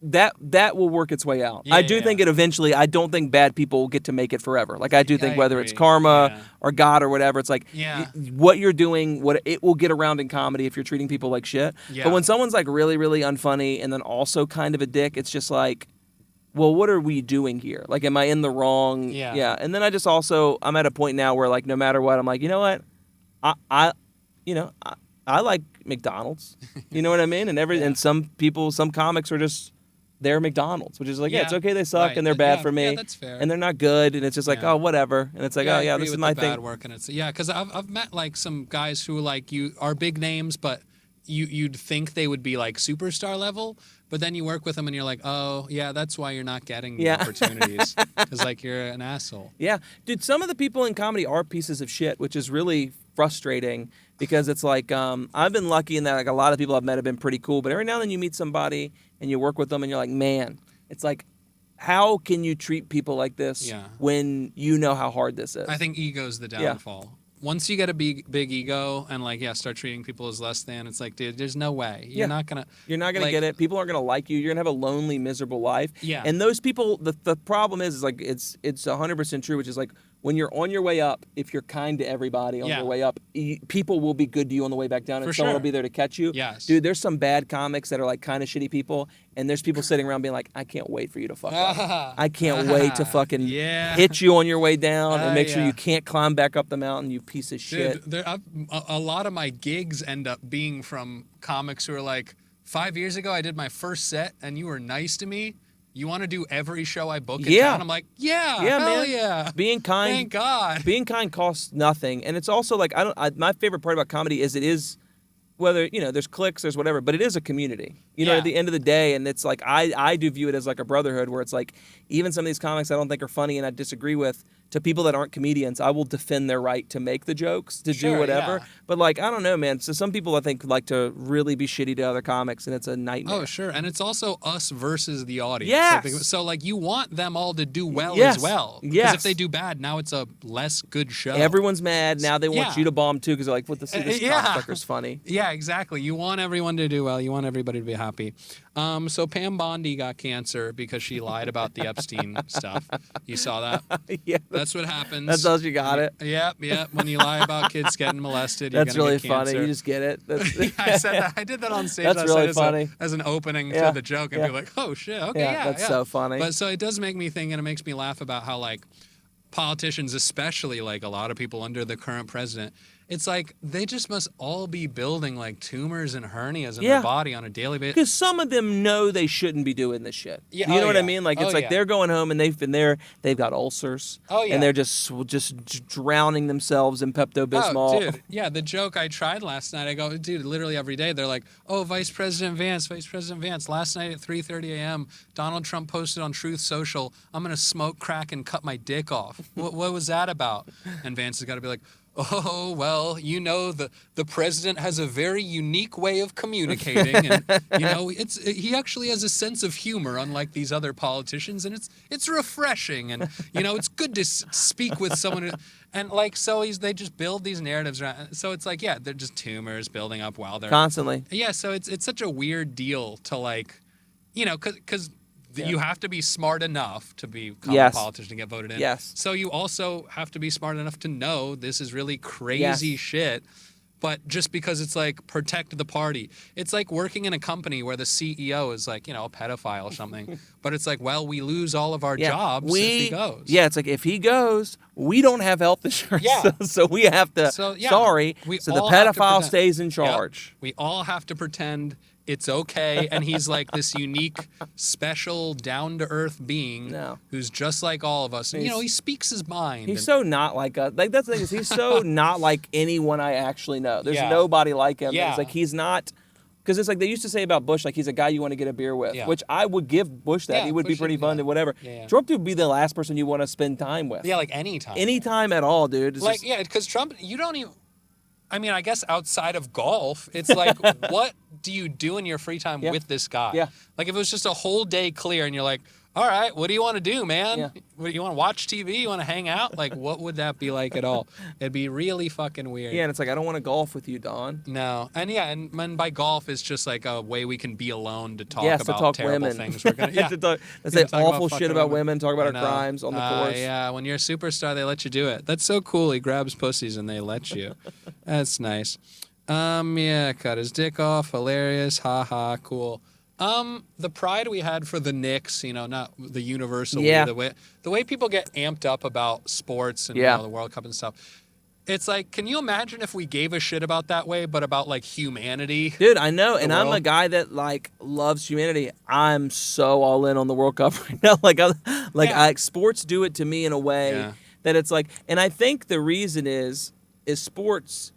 That will work its way out. Yeah, I do think it eventually. I don't think bad people get to make it forever. Like I do think whether it's karma or God or whatever, it's like what you're doing, what it will get around in comedy if you're treating people like shit. Yeah. But when someone's like really, really unfunny and then also kind of a dick, it's just like, well, what are we doing here? Like, am I in the wrong? Yeah. And then I I'm at a point now where like no matter what, I'm like, you know what, I like McDonald's. You know what I mean? And some people, some comics are just. They're McDonald's, which is like, it's okay, they suck and they're bad for me, that's fair. and they're not good, and it's just like, oh, whatever, and it's like, I agree this is with my the thing. bad work, and it's because I've met like some guys who like you are big names, but you'd think they would be like superstar level, but then you work with them and you're like, oh yeah, that's why you're not getting the opportunities, because like you're an asshole. Yeah, dude, some of the people in comedy are pieces of shit, which is really frustrating because it's like I've been lucky in that like a lot of people I've met have been pretty cool, but every now and then you meet somebody and you work with them and you're like, man, it's like, how can you treat people like this when you know how hard this is? I think ego's the downfall. Once you get a big ego and like start treating people as less than, it's like, dude, there's no way you're not gonna like, get it. People aren't gonna like you. You're gonna have a lonely, miserable life. Yeah. And those people, the problem is like it's 100% true, which is like when you're on your way up, if you're kind to everybody on your way up, people will be good to you on the way back down, and someone will be there to catch you. Yes. Dude, there's some bad comics that are like kind of shitty people, and there's people sitting around being like, I can't wait for you to fuck up. I can't wait to fucking hit you on your way way and make sure you can't climb back up the mountain, you piece of shit. Dude, a lot of my gigs end up being from comics who are like, 5 years ago I did my first set and you were nice to me. You want to do every show I book in town? I'm like, hell man. yeah. Being kind. Thank God. Being kind costs nothing. And it's also like, my favorite part about comedy is it is, whether, there's cliques, there's whatever, but it is a community. You know, at the end of the day, and it's like, I do view it as like a brotherhood where it's like, even some of these comics I don't think are funny and I disagree with, to people that aren't comedians, I will defend their right to make the jokes, to Sure, do whatever. yeah. But like, I don't know, man. So some people I think like to really be shitty to other comics, and it's a nightmare. Oh, sure. And it's also us versus the audience. Yes. So, like, you want them all to do well Yes. as well. Because Yes. if they do bad, now it's a less good show. Everyone's mad now. They want Yeah. you to bomb too because they're like, "What the this Yeah. cocksucker's funny." Yeah, exactly. You want everyone to do well. You want everybody to be happy. So Pam Bondi got cancer because she lied about the Epstein stuff. You saw that? Yeah, That's what happens. that's how you got it. Yep. When you lie about kids getting molested, you're That's gonna really get cancer. funny. You just get it. That's, I said that. I did that on stage. That's last really night as funny. as an opening Yeah, to the joke, and yeah. be like, "Oh shit, okay, Yeah, yeah, that's so funny. But so it does make me think, and it makes me laugh about how like politicians, especially like a lot of people under the current president, it's like they just must all be building like tumors and hernias in Yeah. their body on a daily basis. because some of them know they shouldn't be doing this shit. Yeah, You know oh, what I yeah. mean? Like it's Oh, like yeah. they're going home and they've got ulcers. Oh, yeah. And they're just drowning themselves in Pepto Bismol. Oh, dude. Yeah, the joke I tried last night, I go, dude, literally every day, they're like, oh, Vice President Vance. Last night at 3:30 a.m., Donald Trump posted on Truth Social, I'm going to smoke crack and cut my dick off. What was that about? And Vance has got to be like, oh, well, you know, the president has a very unique way of communicating. And, you know, he actually has a sense of humor, unlike these other politicians. And it's refreshing. And, you know, it's good to speak with someone. And, like, so they just build these narratives around. So it's like, yeah, they're just tumors building up while they're. Constantly. Yeah, so it's such a weird deal to, like, you know, because. You have to be smart enough to become Yes. a politician to get voted in. Yes. So you also have to be smart enough to know this is really crazy Yes. shit. But just because it's like protect the party, it's like working in a company where the CEO is like, you know, a pedophile or something. But it's like, well, we lose all of our jobs if he goes. Yeah, it's like if he goes, we don't have health insurance. Yeah. So we have to. So, yeah, sorry. we So the all have to pedophile pretend- stays in Yep. charge. We all have to pretend it's okay, and he's like this unique, special, down-to-earth being No. who's just like all of us. And, you know, he speaks his mind. He's and- so not like us. Like that's the thing is he's so not like anyone I actually know. There's Yeah. nobody like him. Yeah. It's like he's not. Because it's like they used to say about Bush, like he's a guy you want to get a beer with, Yeah. which I would give Bush that. Yeah, He would be Bush pretty would- fun yeah. and whatever. Yeah, yeah. Trump would be the last person you want to spend time with. Yeah, like anytime. Anytime at all, dude. It's Like, just- yeah, because Trump, you don't even. I mean, I guess outside of golf, it's like, what do you do in your free time Yeah. with this guy? Yeah. Like, if it was just a whole day clear and you're like, all right, what do you want to do, man? Yeah. What, you want to watch TV? You want to hang out? Like, what would that be like at all? It'd be really fucking weird. yeah, and it's like I don't want to golf with you, Don. No, and yeah, and by golf it's just like a way we can be alone to talk Yes, about to talk terrible women. things. We're gonna, yeah, to talk, to we say can talk awful fucking shit about women, talk about I our know. crimes on the course. Yeah, when you're a superstar, they let you do it. That's so cool. He grabs pussies and they let you. That's nice. Yeah, cut his dick off. Hilarious. Ha ha. Cool. The pride we had for the Knicks, you know, not the universal. Yeah. The way people get amped up about sports and you Yeah. know, the World Cup and stuff. It's like, can you imagine if we gave a shit about that way, but about like humanity? Dude, I know, and I'm a world. guy that like loves humanity. I'm so all in on the World Cup right now. Like, sports do it to me in a way Yeah. that it's like, and I think the reason is sports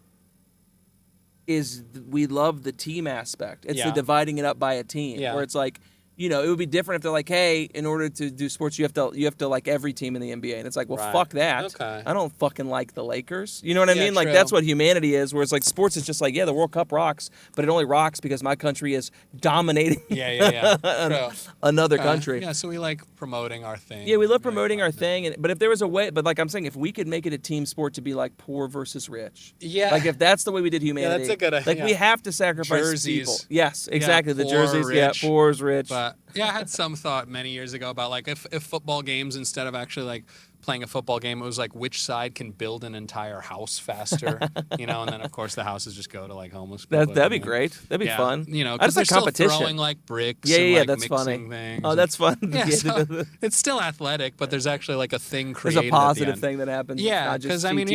is we love the team aspect. It's the Yeah. dividing it up by a team, Yeah. where it's like, you know, it would be different if they're like, hey, in order to do sports, you have to like every team in the NBA, and it's like, well, Right. fuck that. Okay. I don't fucking like the Lakers. You know what I Yeah, mean? Like true. that's what humanity is. Where it's like sports is just like, yeah, the World Cup rocks, but it only rocks because my country is dominating Yeah. True. another Okay. country. Yeah, so we like promoting our thing. Yeah, we love promoting our thing, but if there was a way, but like I'm saying, if we could make it a team sport to be like poor versus rich, Yeah. like if that's the way we did humanity, that's a good idea. Like we have to sacrifice Jerseys. people. Yes, exactly. The poor, jerseys, yeah, rich. poor is rich. But yeah, I had some thought many years ago about like if football games, instead of actually like playing a football game, it was like which side can build an entire house faster, you know, and then of course the houses just go to like homeless people. That'd be you know? great. That'd be Yeah, fun. You know, I because just like they're competition. still throwing like bricks. Yeah, and, yeah, like, that's funny. mixing things. Oh, that's fun. Yeah, so it's still athletic, but there's actually like a thing There's created. a at the positive end. thing that happens. Yeah, because because I mean,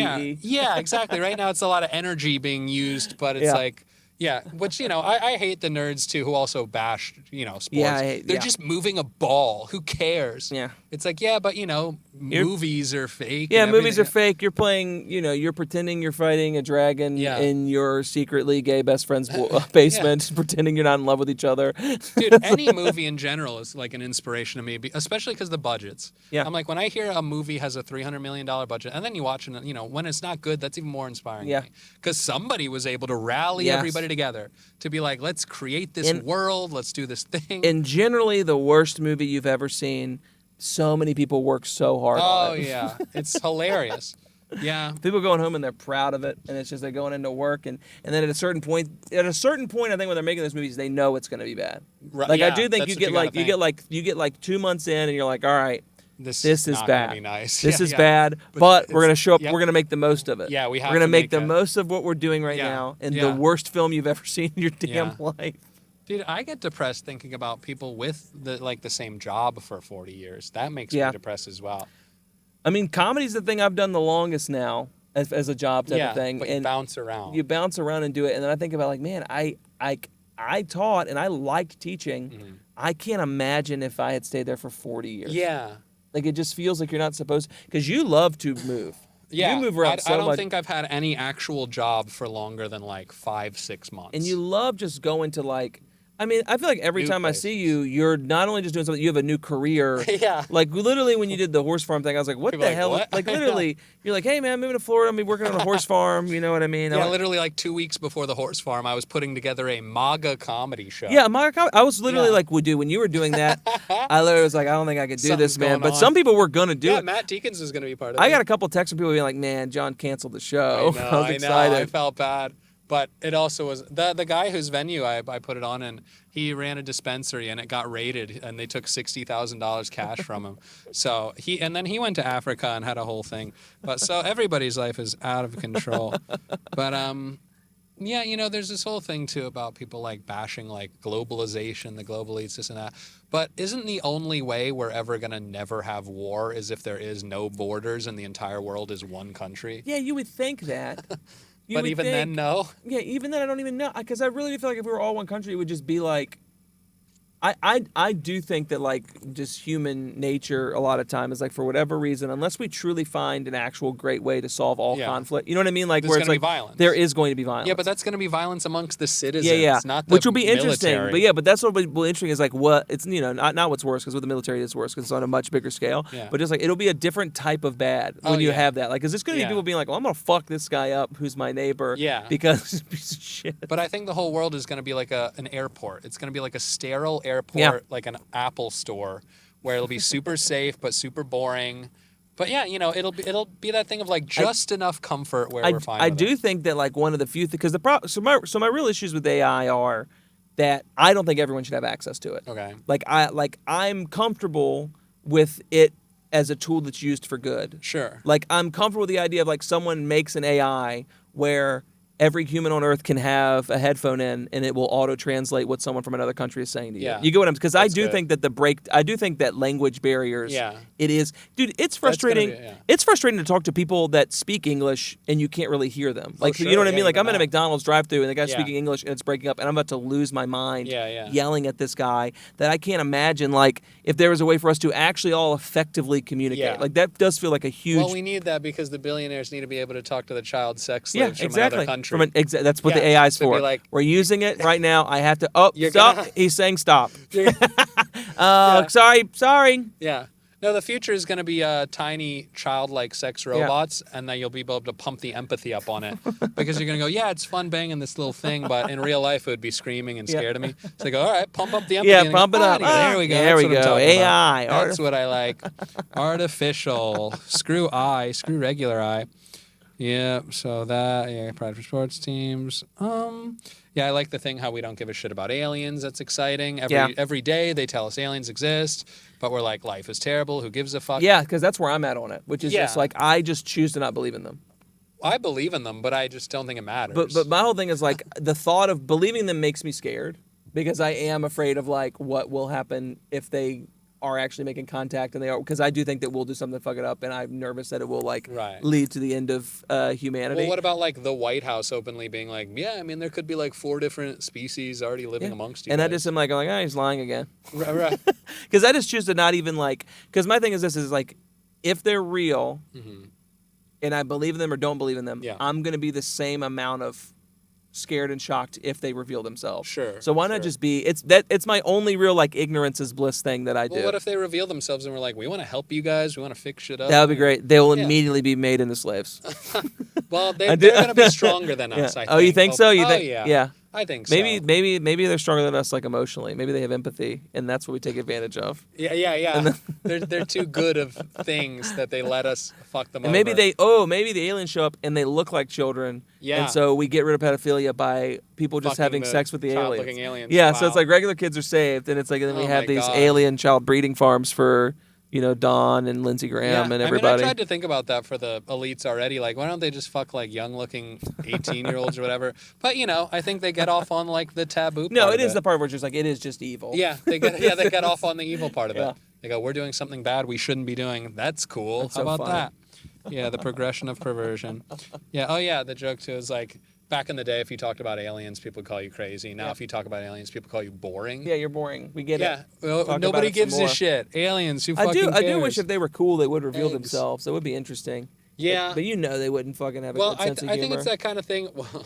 yeah, exactly. Right now, it's a lot of energy being used, but it's Yeah. like, Yeah, which, I hate the nerds too who also bash, sports. Yeah, They're just moving a ball. Who cares? Yeah. It's like, yeah, but, movies are fake. Yeah, and movies are everything. fake. You're playing, you're pretending you're fighting a dragon Yeah. in your secretly gay best friend's basement, pretending you're not in love with each other. Dude, any movie in general is like an inspiration to me, especially because the budgets. Yeah. I'm like, when I hear a movie has a $300 million budget, and then you watch it, when it's not good, that's even more inspiring Yeah. to me. Because somebody was able to rally Yes. everybody together to be like, let's create this world, let's do this thing. And generally, the worst movie you've ever seen, so many people work so hard on Oh, it. yeah. It's hilarious. Yeah. People going home and they're proud of it, and it's just they're going into work, and then at a certain point, I think when they're making those movies, they know it's going to be bad. Right, Like I yeah, do think that's you what get you gotta you get like 2 months in, and you're like, all right, this is not bad. gonna be nice. This Yeah, is yeah. bad, but we're it's- gonna show up. yep. We're gonna make the most of it. Yeah, we have We're gonna to make make the it. most of what we're doing right Yeah, now, in yeah. the worst film you've ever seen in your damn Yeah. life. Dude, I get depressed thinking about people with the same job for 40 years. That makes me Yeah. depressed as well. I mean, comedy's the thing I've done the longest now as a job type of thing, but you and bounce around. you bounce around and do it, and then I think about like, man, I taught and I liked teaching. Mm-hmm. I can't imagine if I had stayed there for 40 years. Yeah. Like it just feels like you're not supposed, because you love to move. Yeah. You move around so I don't much. think I've had any actual job for longer than like 5-6 months. And you love just going to like, I mean, I feel like every New time I see you, you're not only just doing something, you have a new career. Yeah. Like literally when you did the horse farm thing, I was like, what People the are like, hell? "What?" Like literally, you're like, hey man, I'm moving to Florida. I'm working on a horse farm. You know what I mean? Yeah, literally like 2 weeks before the horse farm, I was putting together a MAGA comedy show. Yeah, I was literally Yeah. like, dude, when you were doing that, I literally was like, I don't think I could do this, Something's man. going But on. some people were gonna do Yeah, it. Matt Deakins is going to be part of it. I got a couple texts from people being like, man, John canceled the show. I know, I was excited. I felt bad. But it also was the guy whose venue I put it on in, he ran a dispensary and it got raided and they took $60,000 cash from him. So he went to Africa and had a whole thing. But so everybody's life is out of control. But yeah, there's this whole thing too about people like bashing like globalization, the global elites, this and that. But isn't the only way we're ever gonna never have war is if there is no borders and the entire world is one country? Yeah, you would think that. You But would even think- then, no. Yeah, even then, I don't even know, because I really do feel like if we were all one country, it would just be like, I do think that like just human nature a lot of time is like for whatever reason, unless we truly find an actual great way to solve all Yeah. conflict, you know what I mean? Like There's where it's gonna like be violence. there is going to be violence. Yeah, but that's going to be violence amongst the citizens, yeah, not the which will be interesting. military. But yeah, but that's what will be interesting is like what it's not what's worse, because with the military it's worse because it's on a much bigger scale. Yeah. But just like it'll be a different type of bad when Oh, you yeah. have that. Like, because there's going to Yeah. be people being like, well, I'm going to fuck this guy up who's my neighbor. Yeah. Because he's a piece of shit. But I think the whole world is going to be like an airport. It's going to be like a sterile airport, Yeah. like an Apple store, where it'll be super safe but super boring. But yeah, it'll be that thing of like just enough comfort where we're fine. I with do it. think that like one of the few because so my real issues with AI are that I don't think everyone should have access to it. Okay. I'm comfortable with it as a tool that's used for good. Sure. Like I'm comfortable with the idea of like someone makes an AI where every human on earth can have a headphone in and it will auto translate what someone from another country is saying to you. Yeah. You get what I'm because I That's do good. think that I do think that language barriers Yeah. it is dude, it's That's gonna frustrating. be- yeah. It's frustrating to talk to people that speak English and you can't really hear them. Like sure. you know what I Yeah, mean? Like I'm even in a that. McDonald's drive-thru and the guy's Yeah. speaking English and it's breaking up and I'm about to lose my mind Yeah. yelling at this guy that I can't imagine like if there was a way for us to actually all effectively communicate. Yeah. Like that does feel like a huge Well, we need that because the billionaires need to be able to talk to the child sex slaves from exactly. another country. That's what Yeah, the AI's to be for. like- We're using it right now. I have to. Oh, You're stop! gonna- He's saying stop. Yeah. Sorry. Yeah. No, the future is going to be tiny childlike sex robots, and then you'll be able to pump the empathy up on it because you're going to go, yeah, it's fun banging this little thing, but in real life it would be screaming and Yeah. scared of me. So they go, all right, pump up the empathy. Yeah, and they go, pump it up. There we go. There That's we what I'm go. talking about. AI. That's what I like. Artificial. Screw regular eye. Yeah, so that, yeah, pride for sports teams. Yeah, I like the thing how we don't give a shit about aliens. That's exciting. Every day they tell us aliens exist, but we're like, life is terrible. Who gives a fuck? Yeah, because that's where I'm at on it, which is just Yeah. like I just choose to not believe in them. I believe in them, but I just don't think it matters. But my whole thing is like the thought of believing them makes me scared because I am afraid of like what will happen if they are actually making contact, and they are, because I do think that we'll do something to fuck it up, and I'm nervous that it will like Right. lead to the end of humanity. Well, what about like the White House openly being like, yeah, I mean, there could be like 4 different species already living amongst you and guys. I just am like, I'm like, oh, he's lying again. Right. Because I just choose to not even like, because my thing is this is like, if they're real, and I believe in them or don't believe in them, I'm gonna be the same amount of scared and shocked if they reveal themselves. Sure. So why not just be? It's my only real like ignorance is bliss thing that I do. Well, what if they reveal themselves and we're like, we want to help you guys, we want to fix shit up? That would be great. They will immediately be made into slaves. Well, they're going to be stronger than us. I think. Oh, you think so? You think? Yeah. Yeah. I think so. Maybe they're stronger than us like emotionally. Maybe they have empathy, and that's what we take advantage of. Yeah. They're too good of things that they let us fuck them And over. maybe the aliens show up and they look like children. Yeah. And so we get rid of pedophilia by people just Fucking having the sex with the child-looking aliens. Yeah, Wow. so it's like regular kids are saved, and it's like, and then we Oh have my these God. alien child breeding farms for, Dawn and Lindsey Graham and everybody. I mean, I tried to think about that for the elites already. Like, why don't they just fuck like young-looking 18-year-olds or whatever? But I think they get off on like the taboo. No, part it of is the part where it's just like it is just evil. Yeah, they get off on the evil part of Yeah. it. They go, we're doing something bad we shouldn't be doing. That's cool. That's How so about funny. that? Yeah, the progression of perversion. Yeah. Oh yeah, the joke too is like, back in the day, if you talked about aliens, people would call you crazy. Now, if you talk about aliens, people call you boring. Yeah, you're boring. We get it. Yeah. Well, Talk nobody about it some gives a more. shit. Aliens, who I fucking cares? do wish if they were cool, they would reveal Eggs. themselves. That would be interesting. Yeah. But they wouldn't fucking have a Well, good sense of I humor. think it's that kind of thing. Well,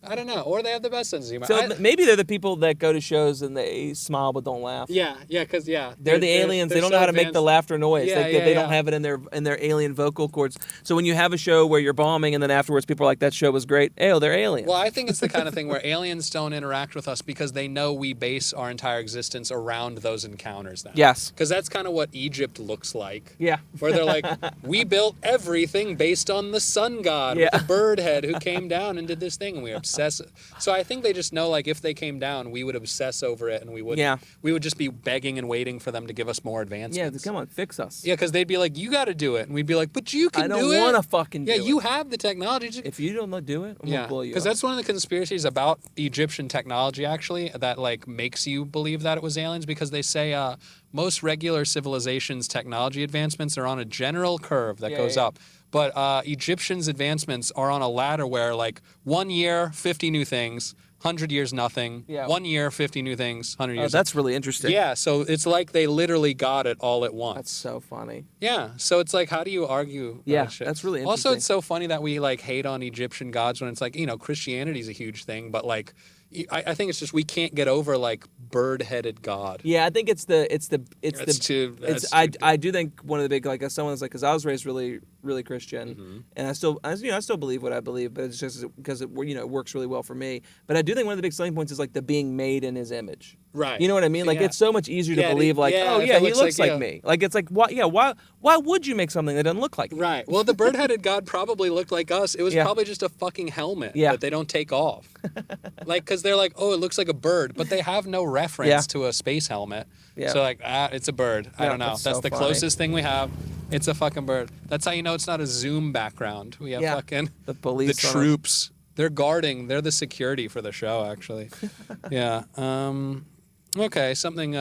I don't know. Or they have the best sense of humor. So maybe they're the people that go to shows and they smile but don't laugh. because They're the aliens. They don't know how to make the laughter noise. Yeah, They don't have it in their alien vocal cords. So when you have a show where you're bombing and then afterwards people are like, that show was great. Oh, they're aliens. Well, I think it's the kind of thing where aliens don't interact with us because they know we base our entire existence around those encounters then. Yes. Because that's kind of what Egypt looks like. Yeah. Where they're like, we built everything based on the sun god with a bird head who came down and did this thing, and we obsess. So I think they just know, like, if they came down, we would obsess over it, and we would just be begging and waiting for them to give us more advancements. Yeah, come on, fix us. Yeah, because they'd be like, you got to do it. And we'd be like, but you can do it. I don't want to fucking do it. Yeah, you have the technology. If you don't do it, I'm going to blow you because up. that's one of the conspiracies about Egyptian technology, actually, that, like, makes you believe that it was aliens, because they say most regular civilizations' technology advancements are on a general curve that goes up. But Egyptians' advancements are on a ladder where, like, 1 year, 50 new things, 100 years, nothing. Yeah. 1 year, 50 new things, 100 years. That's really interesting. Yeah, so it's like they literally got it all at once. That's so funny. Yeah, so it's like, how do you argue Yeah, that shit? that's really Also, interesting. it's so funny that we, like, hate on Egyptian gods when it's like, Christianity's a huge thing, but, like, I think it's just we can't get over, like, bird-headed God. Yeah, I think it's I do think one of the big, like, as someone that's like, because I was raised really, really Christian, and I still believe what I believe, but it's just because it works really well for me. But I do think one of the big selling points is like the being made in His image. Right. You know what I mean? Like, it's so much easier to believe, like, if he it looks like you. me. Like, it's like, why would you make something that doesn't look like me? Right. Well, the bird-headed God probably looked like us. It was probably just a fucking helmet that they don't take off. Like, because they're like, oh, it looks like a bird, but they have no reference to a space helmet. Yeah. So, like, it's a bird. I don't know. That's That's so the funny. closest thing we have. It's a fucking bird. That's how you know it's not a Zoom background. We have fucking the police, the troops. They're guarding. They're the security for the show, actually. Yeah. Okay, something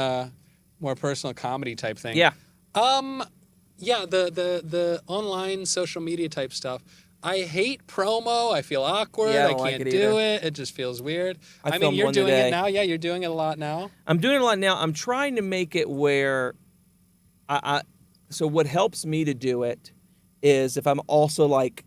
more personal, comedy type thing. Yeah. Yeah, the online social media type stuff. I hate promo. I feel awkward. Yeah, I I don't can't like it do either. it. It just feels weird. I mean, filmed you're one doing today. it now. Yeah, you're doing it a lot now. I'm doing it a lot now. I'm trying to make it where so what helps me to do it is if I'm also like,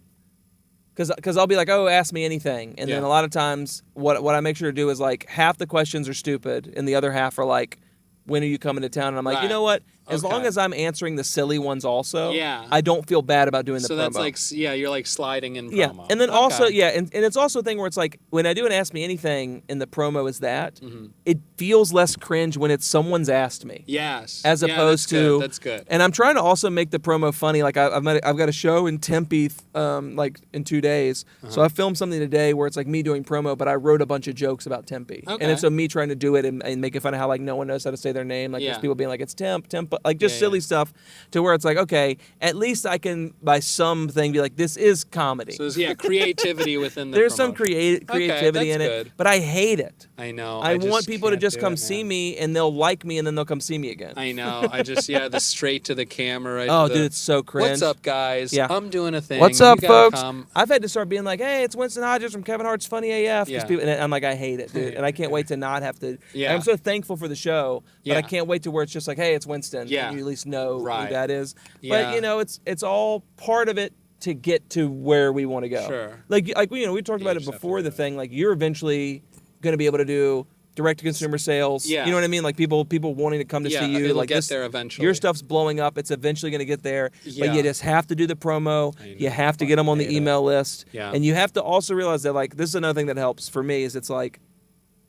because I'll be like, oh, ask me anything. And then a lot of times what I make sure to do is like half the questions are stupid and the other half are like, when are you coming to town? And I'm like, you know what? As long as I'm answering the silly ones also, I don't feel bad about doing the promo. So that's like, you're like sliding in promo. Yeah, and then also, and it's also a thing where it's like, when I do an Ask Me Anything and the promo is that, it feels less cringe when it's someone's asked me. Yes. As opposed to... That's good. And I'm trying to also make the promo funny. Like, I've got a show in Tempe, like, in 2 days. So I filmed something today where it's like me doing promo, but I wrote a bunch of jokes about Tempe. Okay. And it's so me trying to do it and making fun of how, like, no one knows how to say their name. Like, there's people being like, it's Tempo. like just silly stuff, to where it's like, okay, at least I can by something be like, this is comedy. So there's creativity within the There's some promotion. creativity in that's it, good. but I hate it. I know. I want just people to can't just do come it, see man. me, and they'll like me, and then they'll come see me again. I know. The straight to the camera. Right Oh, to the, dude, it's so cringe. What's up, guys? Yeah. I'm doing a thing. What's You up, gotta folks? come. I've had to start being like, hey, it's Winston Hodges from Kevin Hart's Funny AF. 'cause Yeah. people, and I'm like, I hate it, dude. And I can't wait to not have to. Yeah. And I'm so thankful for the show, but Yeah. I can't wait to where it's just like, hey, it's Winston. Yeah. And you at least know Right. who that is. Yeah. But, it's all part of it to get to where we want to go. Sure. Like we talked about it just have to before do the it. thing. Like, you're eventually going to be able to do direct-to-consumer sales. Yeah. You know what I mean? Like, people wanting to come to see you. It'll like get this, there eventually. your stuff's blowing up. It's eventually going to get there. Yeah. But you just have to do the promo. I You know. have to get them on the Hate it. email list. Yeah. And you have to also realize that, like, this is another thing that helps for me is it's like,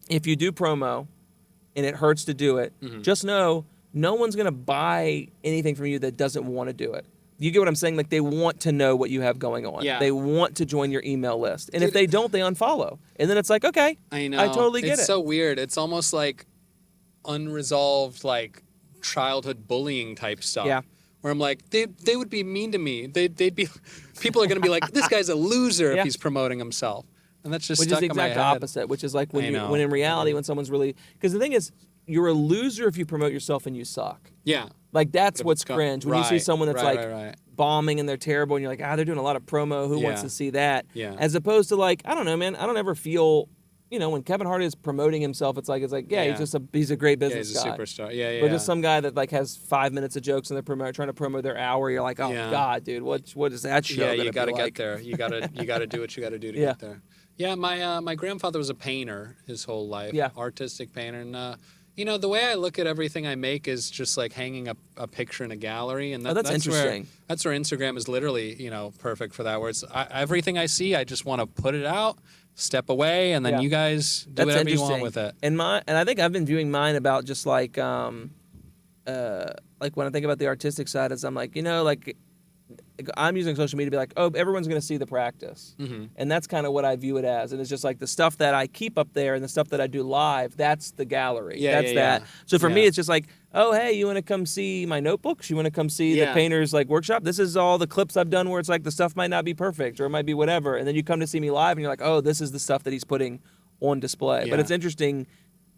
if you do promo and it hurts to do it, Mm-hmm. just know no one's going to buy anything from you that doesn't want to do it. You get what I'm saying? Like, they want to know what you have going on. Yeah. They want to join your email list. And if they don't, they unfollow. And then it's like, okay, I know. I totally get it's it. so weird. It's almost like unresolved, like childhood bullying type stuff. Yeah. Where I'm like, they would be mean to me. They'd be, people are gonna be like, this guy's a loser Yeah. if he's promoting himself, and that's just Which is stuck the in my exact head. opposite, which is like I when know. when in reality, when someone's really, because the thing is, you're a loser if you promote yourself and you suck. Yeah. Like, that's If what's it's go- cringe. When you see right, someone that's right, like right. bombing and they're terrible and you're like, they're doing a lot of promo. Who wants Yeah. to see that? Yeah. As opposed to like, I don't know, man. I don't ever feel, when Kevin Hart is promoting himself, it's like, Yeah. he's a great Yeah, business he's a guy. superstar. Yeah. But just some guy that like has 5 minutes of jokes and they're trying to promote their hour. You're like, oh Yeah. God, dude, what is that show? Yeah, gonna you got to be get like? there. You got to do what you got to do to Yeah. get there. Yeah, my grandfather was a painter his whole life. Yeah. Artistic painter, and the way I look at everything I make is just like hanging up a picture in a gallery, and that's interesting. That's where Instagram is literally perfect for that. Where it's everything I see, I just want to put it out, step away, and then Yeah. you guys do That's whatever you interesting. want with it. And I think I've been viewing mine about just like when I think about the artistic side, is I'm like, like I'm using social media to be like, oh, everyone's going to see the practice. Mm-hmm. And that's kind of what I view it as. And it's just like the stuff that I keep up there and the stuff that I do live, that's the gallery. Yeah, that's yeah, that. yeah. So for me, Yeah. it's just like, oh, hey, you want to come see my notebooks? You want to come see the Yeah. painter's like workshop? This is all the clips I've done where it's like the stuff might not be perfect or it might be whatever. And then you come to see me live and you're like, oh, this is the stuff that he's putting on display. But Yeah. it's interesting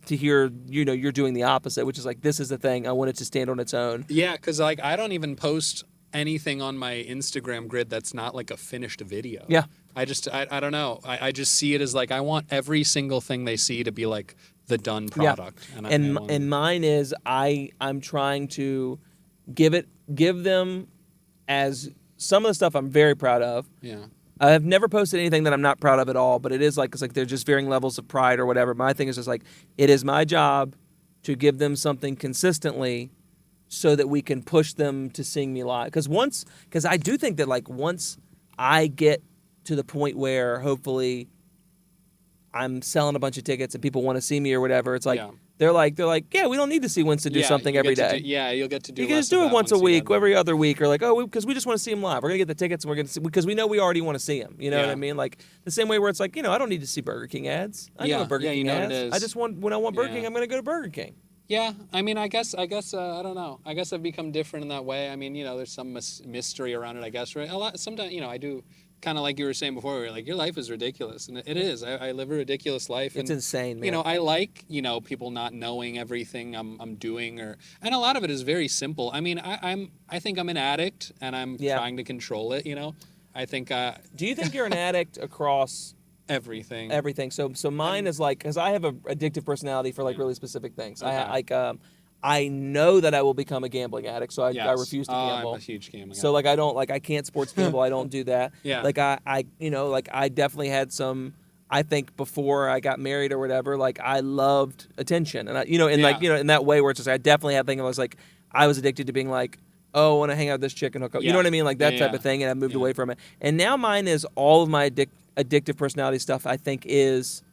to hear, you're doing the opposite, which is like, this is the thing. I want it to stand on its own. Yeah, because like I don't even post anything on my Instagram grid that's not like a finished video. Yeah. I don't know. I just see it as like I want every single thing they see to be like the done product. Yeah. I want- And mine is I'm trying to give them as some of the stuff I'm very proud of. yeah. I have never posted anything that I'm not proud of at all, but it's like they're just varying levels of pride or whatever. My thing is just like, it is my job to give them something consistently so that we can push them to seeing me live. Because I do think that like once I get to the point where hopefully I'm selling a bunch of tickets and people want to see me or whatever, it's like Yeah. they're like, yeah, we don't need to see Winston do Yeah, something you every get to day. yeah, you'll get to do. You can less just do of it that once a you week, get- every other week, or like, oh, because we just want to see him live. We're gonna get the tickets and we're gonna see, because we know we already want to see him. You know what Yeah. I mean? Like the same way where it's like, I don't need to see Burger King ads. I know Yeah, what Burger yeah, King you know what ads. it is. I just want when I want Burger Yeah. King, I'm gonna go to Burger King. Yeah, I mean, I guess I don't know. I guess I've become different in that way. I mean, there's some mystery around it. I guess right. A lot. Sometimes, I do kind of like you were saying before. Where you're like, your life is ridiculous, and it is. I live a ridiculous life. It's and, insane, man. I like people not knowing everything I'm doing, and a lot of it is very simple. I mean, I think I'm an addict, and I'm Yeah. trying to control it. I think Do you think you're an addict across everything. everything? So mine is like, because I have a addictive personality for like really specific things. Okay. I know that I will become a gambling addict, so I Yes. refuse to Oh, gamble. I'm a huge gambling. So like I can't sports gamble. I don't do that. Yeah. Like I definitely had some. I think before I got married or whatever, like I loved attention, and in that way where it's just I definitely had thing. I was like I was addicted to being like, oh, I want to hang out with this chick and hook up. You Yeah. know what I mean? Like that Yeah, type yeah. of thing, and I moved Yeah. away from it. And now mine is all of my addictive personality stuff. I think is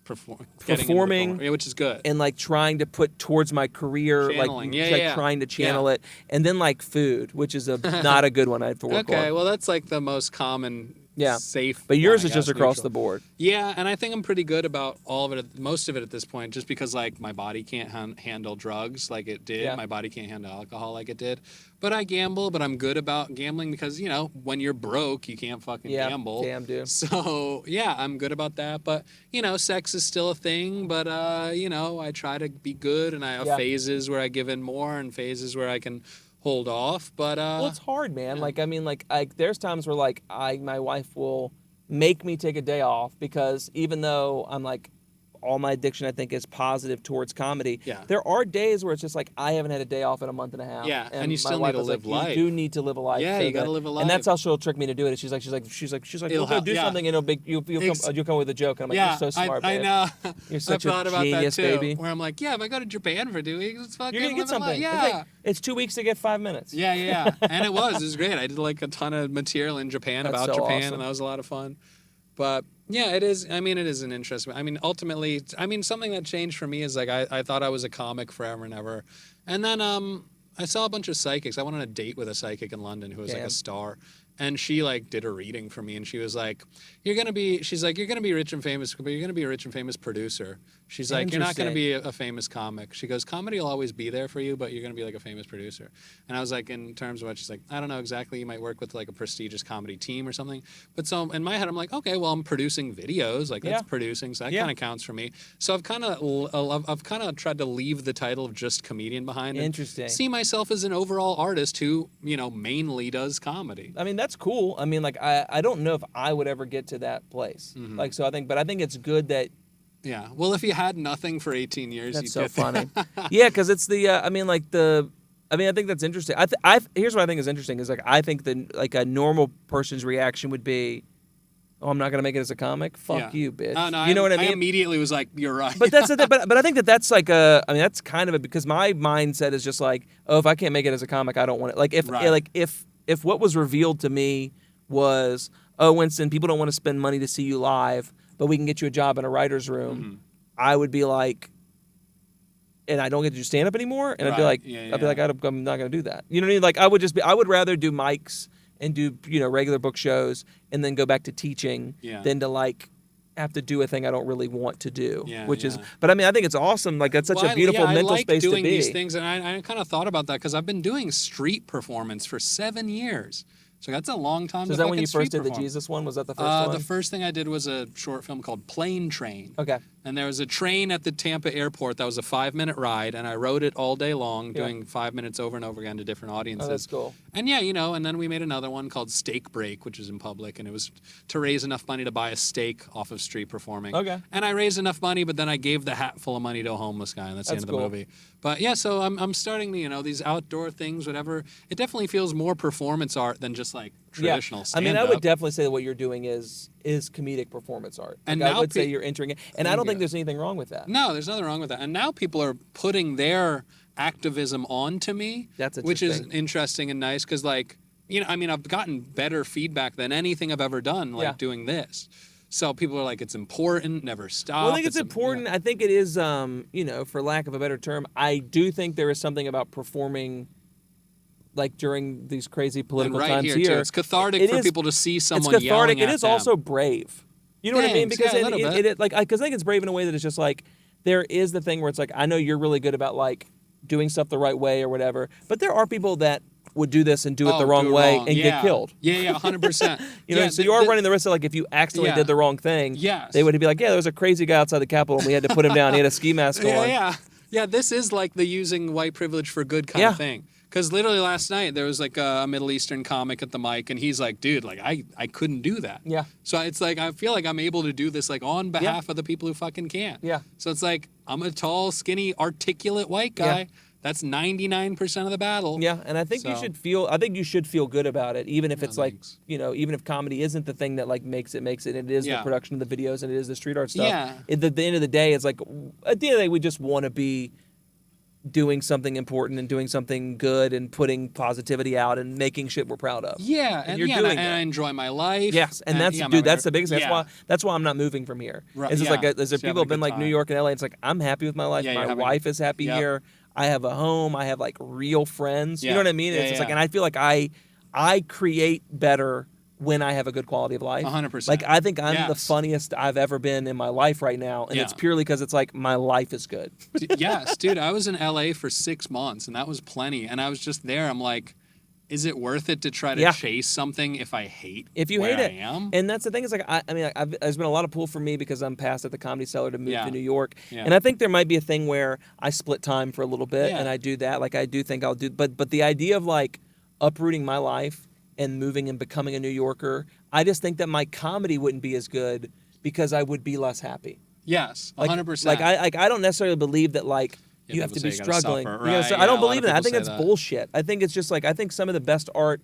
performing, yeah, which is good. and like trying to put towards my career, Channeling. like, Yeah, like yeah. trying to channel it, and then like food, which is not a good one I have to work on. Okay, well that's like the most common safe. But yours one, I is just guess, across neutral. the board. Yeah, and I think I'm pretty good about all of it, most of it at this point, just because like my body can't handle drugs like it did. Yeah. My body can't handle alcohol like it did. But I gamble, but I'm good about gambling because, when you're broke, you can't fucking gamble. Damn, dude. So, yeah, I'm good about that. But, sex is still a thing, but, I try to be good and I have phases where I give in more and phases where I can hold off. But, Well, it's hard, man. There's times where my wife will make me take a day off because even though I'm like, all my addiction, I think, is positive towards comedy. Yeah. There are days where it's just like, I haven't had a day off in a month and a half. Yeah, and you my still wife need to is live like, life. You do need to live a life. Yeah, so you gotta that- live a life. And that's how she'll trick me to do it. She's like, we'll go do something and you'll come with a joke. And I'm like, you're so smart, I babe. know. You're such I've thought a about genius, that too, baby. where I'm like, if I go to Japan for 2 weeks, it's fucking You're gonna get living life. something. Yeah. It's 2 weeks to get 5 minutes. Yeah. And it was great. I did like a ton of material in Japan That's about so Japan, awesome. and that was a lot of fun. But yeah, it is. I mean, it is an interest. I mean, ultimately, something that changed for me is like I thought I was a comic forever and ever, and then I saw a bunch of psychics. I went on a date with a psychic in London who was like a star. And she like did a reading for me, and she was like, you're gonna be rich and famous, but you're gonna be a rich and famous producer. She's like, you're not gonna be a famous comic. She goes, comedy will always be there for you, but you're gonna be like a famous producer. And I was like, in terms of what? She's like, I don't know exactly. You might work with like a prestigious comedy team or something. But so in my head, I'm like, okay, well, I'm producing videos, like that's producing, so that kind of counts for me. So I've kind of tried to leave the title of just comedian behind. Interesting. And see myself as an overall artist who mainly does comedy. I mean, that's cool. I mean, like, I don't know if I would ever get to that place. Mm-hmm. Like, so I think it's good that. Yeah. Well, if you had nothing for 18 years, That's you'd so get funny. Yeah, because it's the. I think that's interesting. Here's what I think is interesting is like I think that like a normal person's reaction would be, oh, I'm not gonna make it as a comic. Fuck you, bitch. Oh, no, you know what I I mean? immediately was like, you're right. But that's but I think that's like that's kind of it because my mindset is just like, oh, if I can't make it as a comic, I don't want it. Like if what was revealed to me was, oh, Winston, people don't want to spend money to see you live, but we can get you a job in a writer's room, I would be like, and I don't get to do stand up anymore, and I'd be like, I'm not gonna do that. You know what I mean? Like I would rather do mics and do regular book shows and then go back to teaching than to like have to do a thing I don't really want to do. But I mean, I think it's awesome. Like that's such a beautiful mental space to be. I like doing these things, and I kind of thought about that because I've been doing street performance for 7 years. So that's a long time. So is that when you first did the Jesus one? Was that the first one? The first thing I did was a short film called Plane Train. Okay. And there was a train at the Tampa airport that was a 5-minute ride, and I rode it all day long, doing 5 minutes over and over again to different audiences. Oh, that's cool. And and then we made another one called Steak Break, which is in public, and it was to raise enough money to buy a steak off of street performing. Okay. And I raised enough money, but then I gave the hat full of money to a homeless guy, and that's the end of the movie. But yeah, so I'm starting to, these outdoor things, whatever. It definitely feels more performance art than just like traditional stand-up. I mean, I would definitely say that what you're doing is comedic performance art. And like, now I would say you're entering it, and I don't think there's anything wrong with that. No, there's nothing wrong with that. And now people are putting their activism onto me, which is interesting and nice because, like, I've gotten better feedback than anything I've ever done, like doing this. So people are like, it's important, never stop. Well, I think it's important. I think it is, for lack of a better term, I do think there is something about performing like during these crazy political times here. Too. It's cathartic for people to see someone It's cathartic. yelling at It is them. also brave. You know what I mean? Because a little bit. because I think it's brave in a way that it's just like there is the thing where it's like I know you're really good about like doing stuff the right way or whatever, but there are people that would do this and do it the wrong way and get killed. Yeah, 100%. So you are running the risk of like if you accidentally did the wrong thing, they would be like, yeah, there was a crazy guy outside the Capitol and we had to put him down. He had a ski mask on. Yeah. This is like the using white privilege for good kind of thing. Because literally last night there was like a Middle Eastern comic at the mic, and he's like, "Dude, like I couldn't do that." Yeah. So it's like I feel like I'm able to do this like on behalf of the people who fucking can't. Yeah. So it's like I'm a tall, skinny, articulate white guy. Yeah. That's 99% of the battle. Yeah, and I think you should feel. I think you should feel good about it, even if it's like even if comedy isn't the thing that like makes it. It is the production of the videos and it is the street art stuff. Yeah. At the end of the day, it's like at the end of the day, we just want to be doing something important and doing something good and putting positivity out and making shit we're proud of. Yeah, and you're doing and I enjoy my life. Yes, and that's that's the biggest. That's why I'm not moving from here. Right, It's just like as if people have been like New York and LA. It's like I'm happy with my life. My wife is happy here. I have a home. I have like real friends. You know what I mean? It's just like, and I feel like I create better when I have a good quality of life. 100%. Like, I think I'm the Yes. funniest I've ever been in my life right now, and it's Yeah. purely because it's like my life is good. Yes, dude, I was in LA for 6 months, and that was plenty. And I was just there. I'm like, is it worth it to try to Yeah. chase something if I hate If you where hate it. I am? And that's the thing is like, I mean, there's been a lot of pull for me because I'm past at the Comedy Cellar to move Yeah. to New York. Yeah. And I think there might be a thing where I split time for a little bit Yeah. and I do that. Like, I do think I'll do, but the idea of like uprooting my life and moving and becoming a New Yorker, I just think that my comedy wouldn't be as good because I would be less happy. Yes, Like, 100%. Like I don't necessarily believe that like Yeah, you have people to be say you gotta struggling. suffer. You gotta Right, su- yeah, I don't a lot believe of in that. I people think say it's that. bullshit. I think it's just like I think some of the best art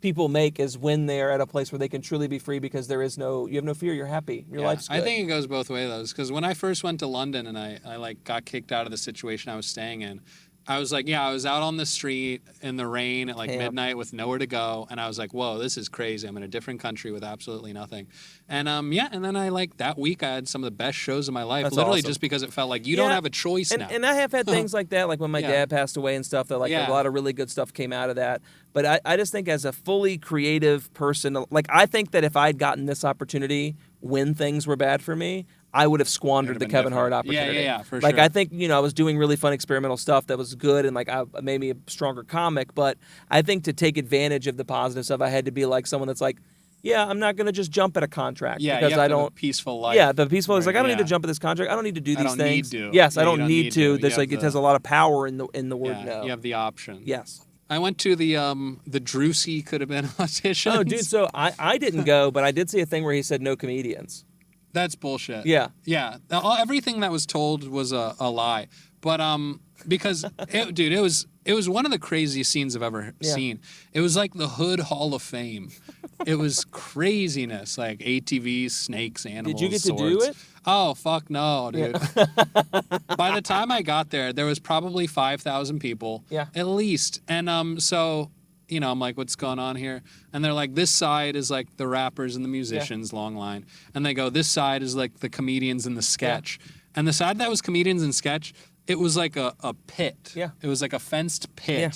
people make is when they're at a place where they can truly be free because you have no fear. You're happy. Your Yeah, life's good. I think it goes both ways, because when I first went to London and I like got kicked out of the situation I was staying in, I was like, I was out on the street in the rain at like Yeah. midnight with nowhere to go, and I was like, whoa, this is crazy. I'm in a different country with absolutely nothing. And and then I like that week I had some of the best shows of my life, That's literally awesome. just because it felt like you don't Yeah, have a choice and, now. and I have had things like that, like when my Yeah. dad passed away and stuff. That like Yeah. a lot of really good stuff came out of that. But I just think as a fully creative person, like I think that if I'd gotten this opportunity when things were bad for me, I would have squandered It the would've been Kevin Hart different. Yeah, opportunity. yeah, for like sure. I think I was doing really fun experimental stuff that was good and like I made me a stronger comic. But I think to take advantage of the positive stuff, I had to be like someone that's like, yeah, I'm not gonna just jump at a contract Yeah, because you have I to have a don't. peaceful life. Yeah, the peaceful is like I don't need to Yeah. jump at this contract. I don't need to do I these don't need things. to. Yes, Yeah, I you don't don't need need to. to. There's You like have it has the- a lot of power in the word no. You have the option. Yes. I went to the Drewski could have been audition. Oh, dude. So I didn't go, but I did see a thing where he said no comedians. That's bullshit. Yeah. Yeah. Everything that was told was a lie. But because it was one of the craziest scenes I've ever Yeah. seen. It was like the Hood Hall of Fame. It was craziness, like ATVs, snakes, animals. Did you get to swords. do it? Oh fuck no, dude. By the time I got there was probably 5,000 people. Yeah. At least. And so I'm like, what's going on here? And they're like, this side is like the rappers and the musicians, long line. And they go, this side is like the comedians and the sketch. And the side that was comedians and sketch, it was like a pit. Yeah. It was like a fenced pit Yeah.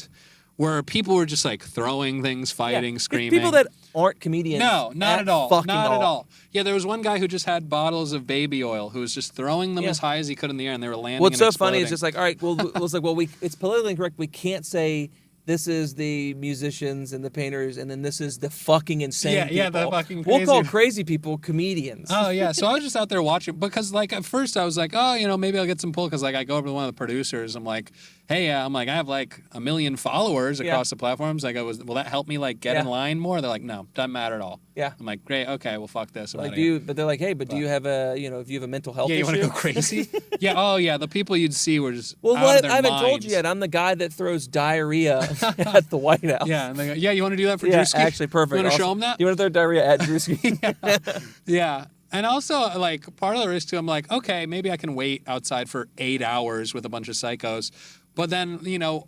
where people were just like throwing things, fighting, It's screaming. people that aren't comedians. No, not at all. Fucking Not at all. Yeah, there was one guy who just had bottles of baby oil who was just throwing them Yeah. as high as he could in the air, and they were landing. What's and so funny is exploding. just like, all right, well, it's like, well, it's politically incorrect. We can't say this is the musicians and the painters, and then this is the fucking insane Yeah, people. yeah, the fucking We'll call crazy- crazy people comedians. Oh yeah, so I was just out there watching because like at first I was like, oh, maybe I'll get some pull because like I go over to one of the producers. I'm like, hey, I have like 1 million followers Yeah. across the platforms. Like, will that help me like get Yeah. in line more? They're like, no, doesn't matter at all. Yeah. I'm like, great, okay, well fuck this. I'm Like, outta here. but they're like, hey, but do you have if you have a mental health Yeah, you issue? want to go crazy? Yeah. Oh yeah, the people you'd see were just Well, out what? of their I haven't told minds. you yet. I'm the guy that throws diarrhea at the White House. Yeah, and they go, yeah, you want to do that for Yeah, Drewski? actually, perfect. You want to Also- show them that? You want to throw diarrhea at Drewski? Yeah. And also, like, part of the risk too, I'm like, okay, maybe I can wait outside for 8 hours with a bunch of psychos. But then,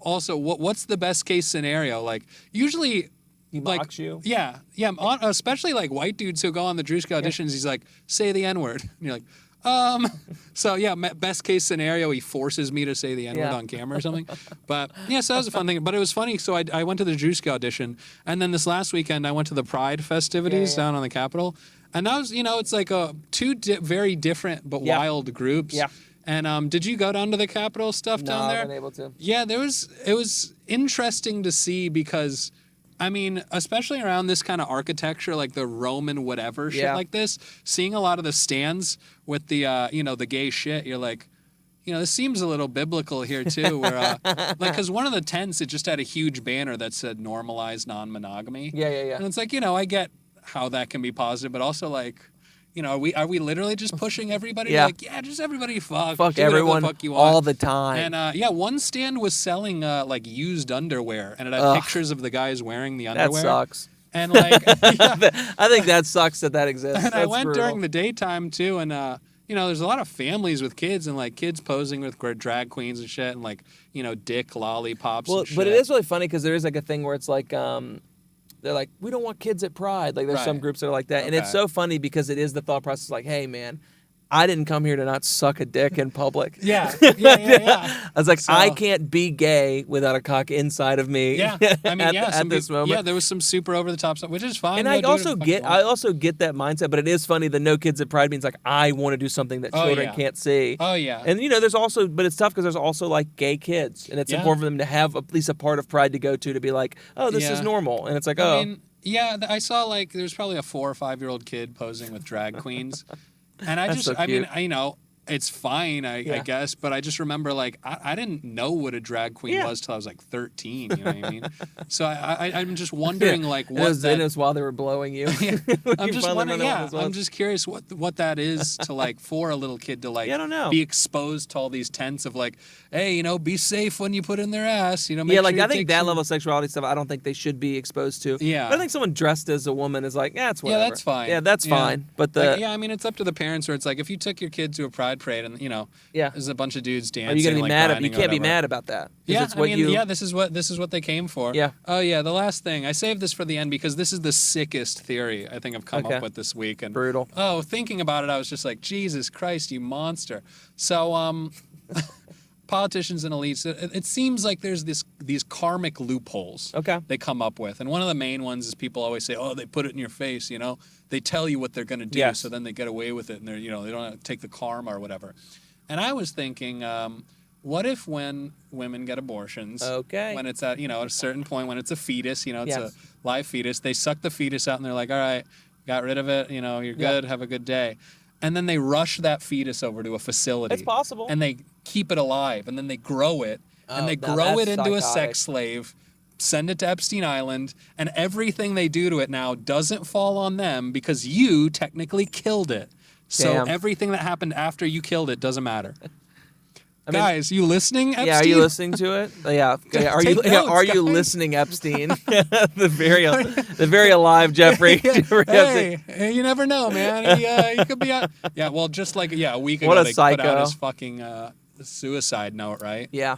also, what's the best case scenario? Like, usually, He like, mocks you. Yeah. Especially like white dudes who go on the Drewski auditions. He's like, say the N word. And you're like, So yeah, best case scenario, he forces me to say the N word Yeah. on camera or something. But yeah, so that was a fun thing. But it was funny. So I went to the Drewski audition, and then this last weekend I went to the Pride festivities down on the Capitol, and that was it's like two very different but wild groups. Yeah. And did you go down to the Capitol stuff No, down I there? haven't been able to. Yeah, it was interesting to see because, I mean, especially around this kind of architecture, like the Roman whatever shit Yeah. like this, seeing a lot of the stands with the, the gay shit, you're like, this seems a little biblical here too, where, because one of the tents, it just had a huge banner that said normalize non-monogamy. Yeah. And it's like, I get how that can be positive, but also like, are we literally just pushing everybody? Yeah. Like, yeah, just everybody fuck. Fuck do whatever everyone the fuck you want. all the time. And one stand was selling like used underwear, and it had Ugh. pictures of the guys wearing the that underwear. sucks. And like, I think that sucks that exists. and I That's went brutal. during the daytime too, and there's a lot of families with kids and like kids posing with drag queens and shit, and like dick lollipops. Well, and shit. but it is really funny because there is like a thing where it's like they're like, we don't want kids at Pride. Like there's some Right. groups that are like that, and it's Okay. so funny because it is the thought process. Like, hey man, I didn't come here to not suck a dick in public. Yeah. I was like, So- I can't be gay without a cock inside of me. Yeah, I mean, at this moment. Yeah, there was some super over the top stuff, which is fine. And Go I do also whatever the fuck get, you want. I also get that mindset, but it is funny. The No Kids at Pride means like I want to do something that Oh, children yeah. can't see. Oh yeah. And there's also, but it's tough because there's also like gay kids, and it's Yeah. important for them to have at least a part of Pride to go to be like, oh, this is Yeah. normal, and it's like, I mean, yeah, I saw like there's probably a 4 or 5-year-old kid posing with drag queens, and I That's just, so I mean, cute. it's fine, I guess, but I just remember like I didn't know what a drag queen Yeah. was till I was like 13. You know what I mean? So I'm just wondering like and what it was while they were blowing you. Yeah. When I'm you just finally wondering. found out what Yeah, this was. I'm just curious what that is to like for a little kid to like Yeah, I don't know. be exposed to all these tents of like, hey, be safe when you put in their ass. Make Yeah, sure like you I think take that some- level of sexuality stuff, I don't think they should be exposed to. Yeah. But I think someone dressed as a woman is like, it's whatever. Yeah, that's fine. Yeah, that's fine. But Like, I mean, it's up to the parents. Where it's like if you took your kid to a pride parade and yeah, there's a bunch of dudes dancing. are you gonna be like, mad? You grinding or can't be whatever. mad about that. 'Cause Yeah, it's what this is what they came for. Yeah. Oh yeah, the last thing I saved this for the end because this is the sickest theory I think I've come Okay. up with this week. And Brutal. oh, thinking about it, I was just like, Jesus Christ, you monster. So politicians and elites, it seems like there's these karmic loopholes. Okay. They come up with, and one of the main ones is people always say, oh, they put it in your face. They tell you what they're going to do, Yes. so then they get away with it, and they don't have to take the karma or whatever. And I was thinking, what if when women get abortions, Okay. when it's at a certain point, when it's a fetus, it's Yes. a live fetus, they suck the fetus out and they're like, all right, got rid of it, you're good, have a good day. And then they rush that fetus over to a facility. It's possible. And they keep it alive, and then they grow it, and they now grow it that's into a psychotic. sex slave, send it to Epstein Island, and everything they do to it now doesn't fall on them because you technically killed it. So Damn. everything that happened after you killed it doesn't matter. I mean- Guys, you listening, Epstein? Yeah, are you listening to it? Yeah. Are you Take notes, are you guys. listening, Epstein? the very alive Jeffrey. Jeffrey Epstein. Hey, you never know, man. He could be. Yeah, well, just like a week ago, What a they put psycho. out his fucking suicide note, right? Yeah.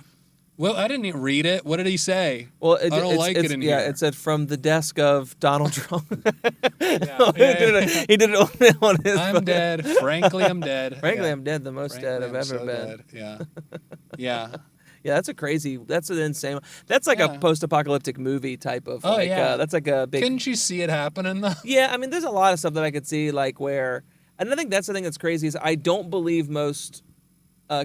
Well, I didn't even read it. What did he say? Well, I don't like it in yeah, here. it said from the desk of Donald Trump. Yeah, He did it on his. I'm dead. Frankly, I'm dead. Frankly, Yeah. I'm dead. The most dead Frankly, I've I'm ever so been. dead. Yeah. Yeah. Yeah, that's an insane. That's like Yeah. a post-apocalyptic movie type of. Oh, like, yeah. That's like a big. Couldn't you see it happening though? Yeah, I mean, there's a lot of stuff that I could see, like where, and I think that's the thing that's crazy is I don't believe most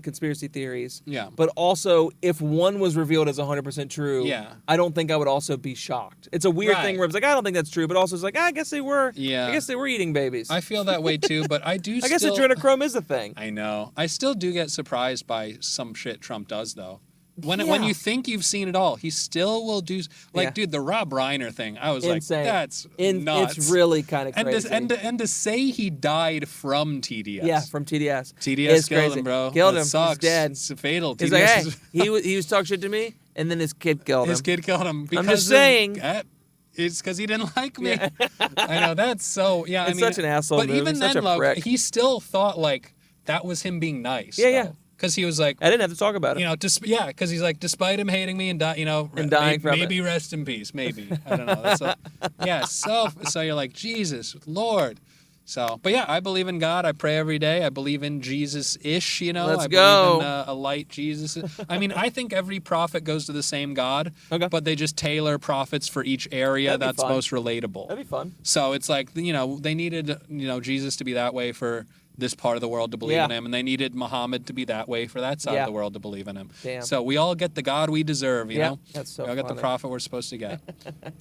conspiracy theories. Yeah. But also, if one was revealed as 100% true, Yeah. I don't think I would also be shocked. It's a weird Right. thing where it's like I don't think that's true, but also it's like I guess they were. Yeah. I guess they were eating babies. I feel that way too, but I do. I guess still, adrenochrome is a thing. I know. I still do get surprised by some shit Trump does though. When Yeah. you think you've seen it all, he still will do. Like, Yeah. dude, the Rob Reiner thing. I was Insane. like, that's nuts. It's really kind of and crazy. and to say he died from TDS. yeah, from TDS. TDS It's killed crazy. him, bro. Killed That him. Sucks. He's dead. It's fatal. He's TDS like, hey, is- he was talking shit to me, and then his kid killed him. his kid killed him. Because just saying. It's because he didn't like me. I know that's so. Yeah, It's I mean, such an asshole But move. even He's such then, a prick. he still thought like that was him being nice. Yeah, yeah. Because he was like, I didn't have to talk about it. because he's like, despite him hating me and And dying from it. maybe rest in peace, maybe. I don't know. So you're like, Jesus, Lord. So, but yeah, I believe in God. I pray every day. I believe in Jesus-ish, Let's I go. believe in a light Jesus. I mean, I think every prophet goes to the same God, Okay. but they just tailor prophets for each area That'd be that's fun. most relatable. That'd be fun. So it's like, they needed, Jesus to be that way for this part of the world to believe Yeah. in him, and they needed Muhammad to be that way for that side Yeah. of the world to believe in him. Damn. So we all get the God we deserve, you Yeah, know? that's so We all get the funny. prophet we're supposed to get.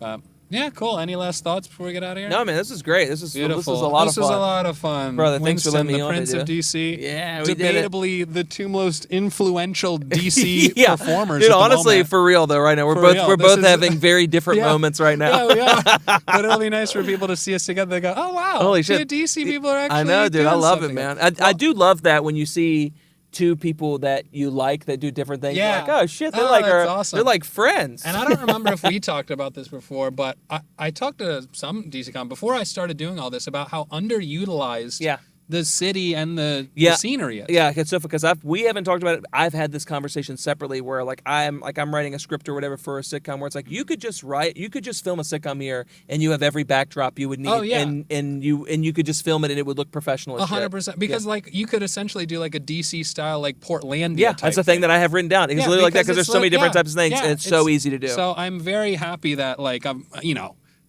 But yeah, cool. Any last thoughts before we get out of here? No, man, this is great. This is Beautiful. This was a lot This of was fun. a lot of fun. Brother, thanks for Winston, letting me the on, Prince dude. of DC. Yeah, we did it. Debatably the two most influential DC yeah. performers. Dude, at the honestly, moment. for real though, right now we're For both real, we're this both is- having very different Yeah. moments right now. Yeah, we are. But it'll be nice for people to see us together. They go, oh wow, Holy the shit. DC people are actually. I know, dude. I doing love it, something. man. I do love that when you see two people that you like that do different things. Yeah. You're like, oh shit, they're Oh, like that's awesome. they're like friends. And I don't remember if we talked about this before, but I talked to some DCCon before I started doing all this about how underutilized Yeah. the city and the Yeah. scenery is. Yeah, because we haven't talked about it. I've had this conversation separately where I'm writing a script or whatever for a sitcom where it's like you could just film a sitcom here and you have every backdrop you would need. Oh, yeah. and you could just film it and it would look professional as shit. 100%. Because like you could essentially do like a DC style like Portlandia. Yeah, type that's the thing that I have written down. It's literally like that because there's so many different types of things. And it's so easy to do. So I'm very happy that like I'm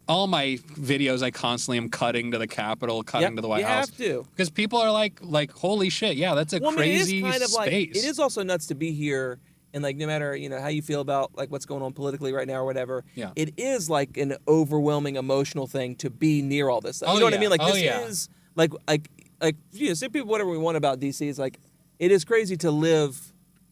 all my videos I constantly am cutting to the Capitol, cutting to the White House. You have to. Because people are like holy shit, yeah, that's a crazy it is kind of space. it is also nuts to be here and like no matter, how you feel about like what's going on politically right now or whatever, it is like an overwhelming emotional thing to be near all this stuff. You know what I mean? Like this is like say people whatever we want about DC, is like it is crazy to live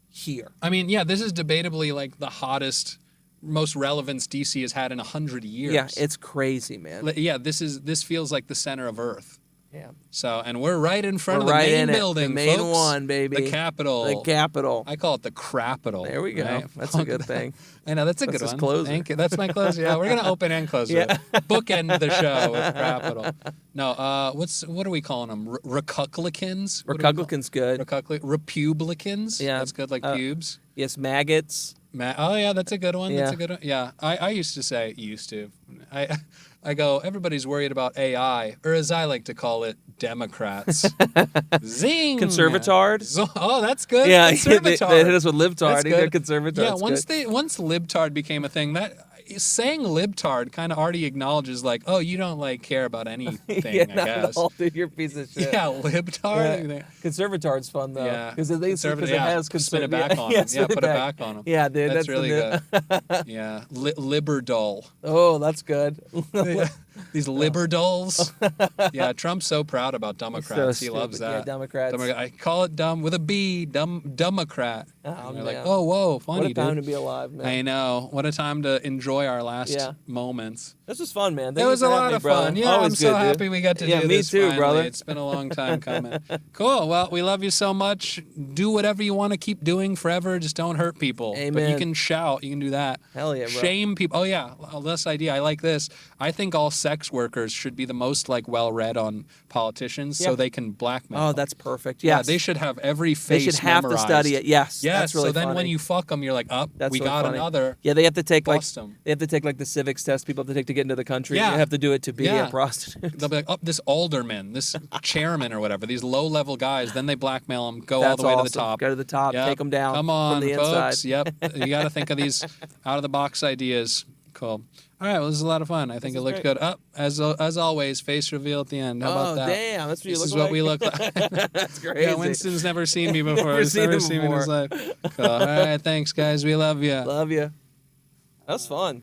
here. I mean, yeah, this is debatably like the hottest, most relevance DC has had in 100 years. Yeah, it's crazy, man. Yeah, this feels like the center of Earth. Yeah. So, and we're right in front of the main building, the main folks. one, baby. The Capitol. The Capitol. I call it the Crapitol. There we go. Right? That's a good thing. I know, that's a good his one. closer. Thank you. That's my closer. Yeah, we're gonna open and close it. Bookend the show with Crapitol. No, what are we calling them? Recuclicans? Recuclicans good. Republicans? Yeah. That's good, like pubes. Yes, maggots. Oh yeah, that's a good one. Yeah. That's a good one. Yeah, I used to. I go, everybody's worried about AI, or as I like to call it, Democrats. Zing! Conservatard. Oh, that's good. Yeah, Conservatard. they hit us with libtard. That's good. Conservatard. Yeah, once libtard became a thing, that saying libtard kind of already acknowledges like, oh, you don't like care about anything. I not guess. At all, dude, you're a piece of shit. Yeah, libtard. Yeah. Conservatard's fun though. Yeah, because it has spin it back on them. Yeah, put it back on them. Yeah, dude, that's really good. Yeah, liberdol. Oh, that's good. These liberdolls. Yeah, Trump's so proud about Democrats. So he loves that. Yeah, Democrats. I call it dumb with a B, Democrat. Oh, they're like, oh, whoa, funny, what a time dude. to be alive, man. I know. What a time to enjoy our last moments. This was fun, man. It was a lot of fun. Yeah, Always I'm so good, happy we got to do this. Yeah, me too, finally. brother. It's been a long time coming. Cool. Well, we love you so much. Do whatever you want to keep doing forever. Just don't hurt people. Amen. But you can shout. You can do that. Hell yeah, bro. Shame people. Oh, yeah. This idea. I like this. I think all sex workers should be the most like well-read on politicians so they can blackmail. Oh, that's perfect. Yes. Yeah, they should have every face They should have memorized. to study it. Yes. Yes. That's really so then funny. when you fuck them, you're like, That's we really got funny. another. Yeah, they have to take like Bust 'em. they have to take like the civics test people have to take to get into the country. Yeah. You have to do it to be Yeah. a prostitute. They'll be like, oh, this alderman, this chairman or whatever, these low-level guys. Then they blackmail them, go all That's the way awesome. to the top. Go to the top, Yep. take them down Come on, from the folks. inside. Yep. You got to think of these out-of-the-box ideas. Cool. All right, well, this is a lot of fun. I think it looked good. Up as always, face reveal at the end. How about that? Damn, that's what This you is look what like. we look like. That's crazy. Yeah, Winston's never seen me before. Never He's seen never him seen me in his before. life. Cool. All right, thanks, guys. We love you. Love you. That was fun.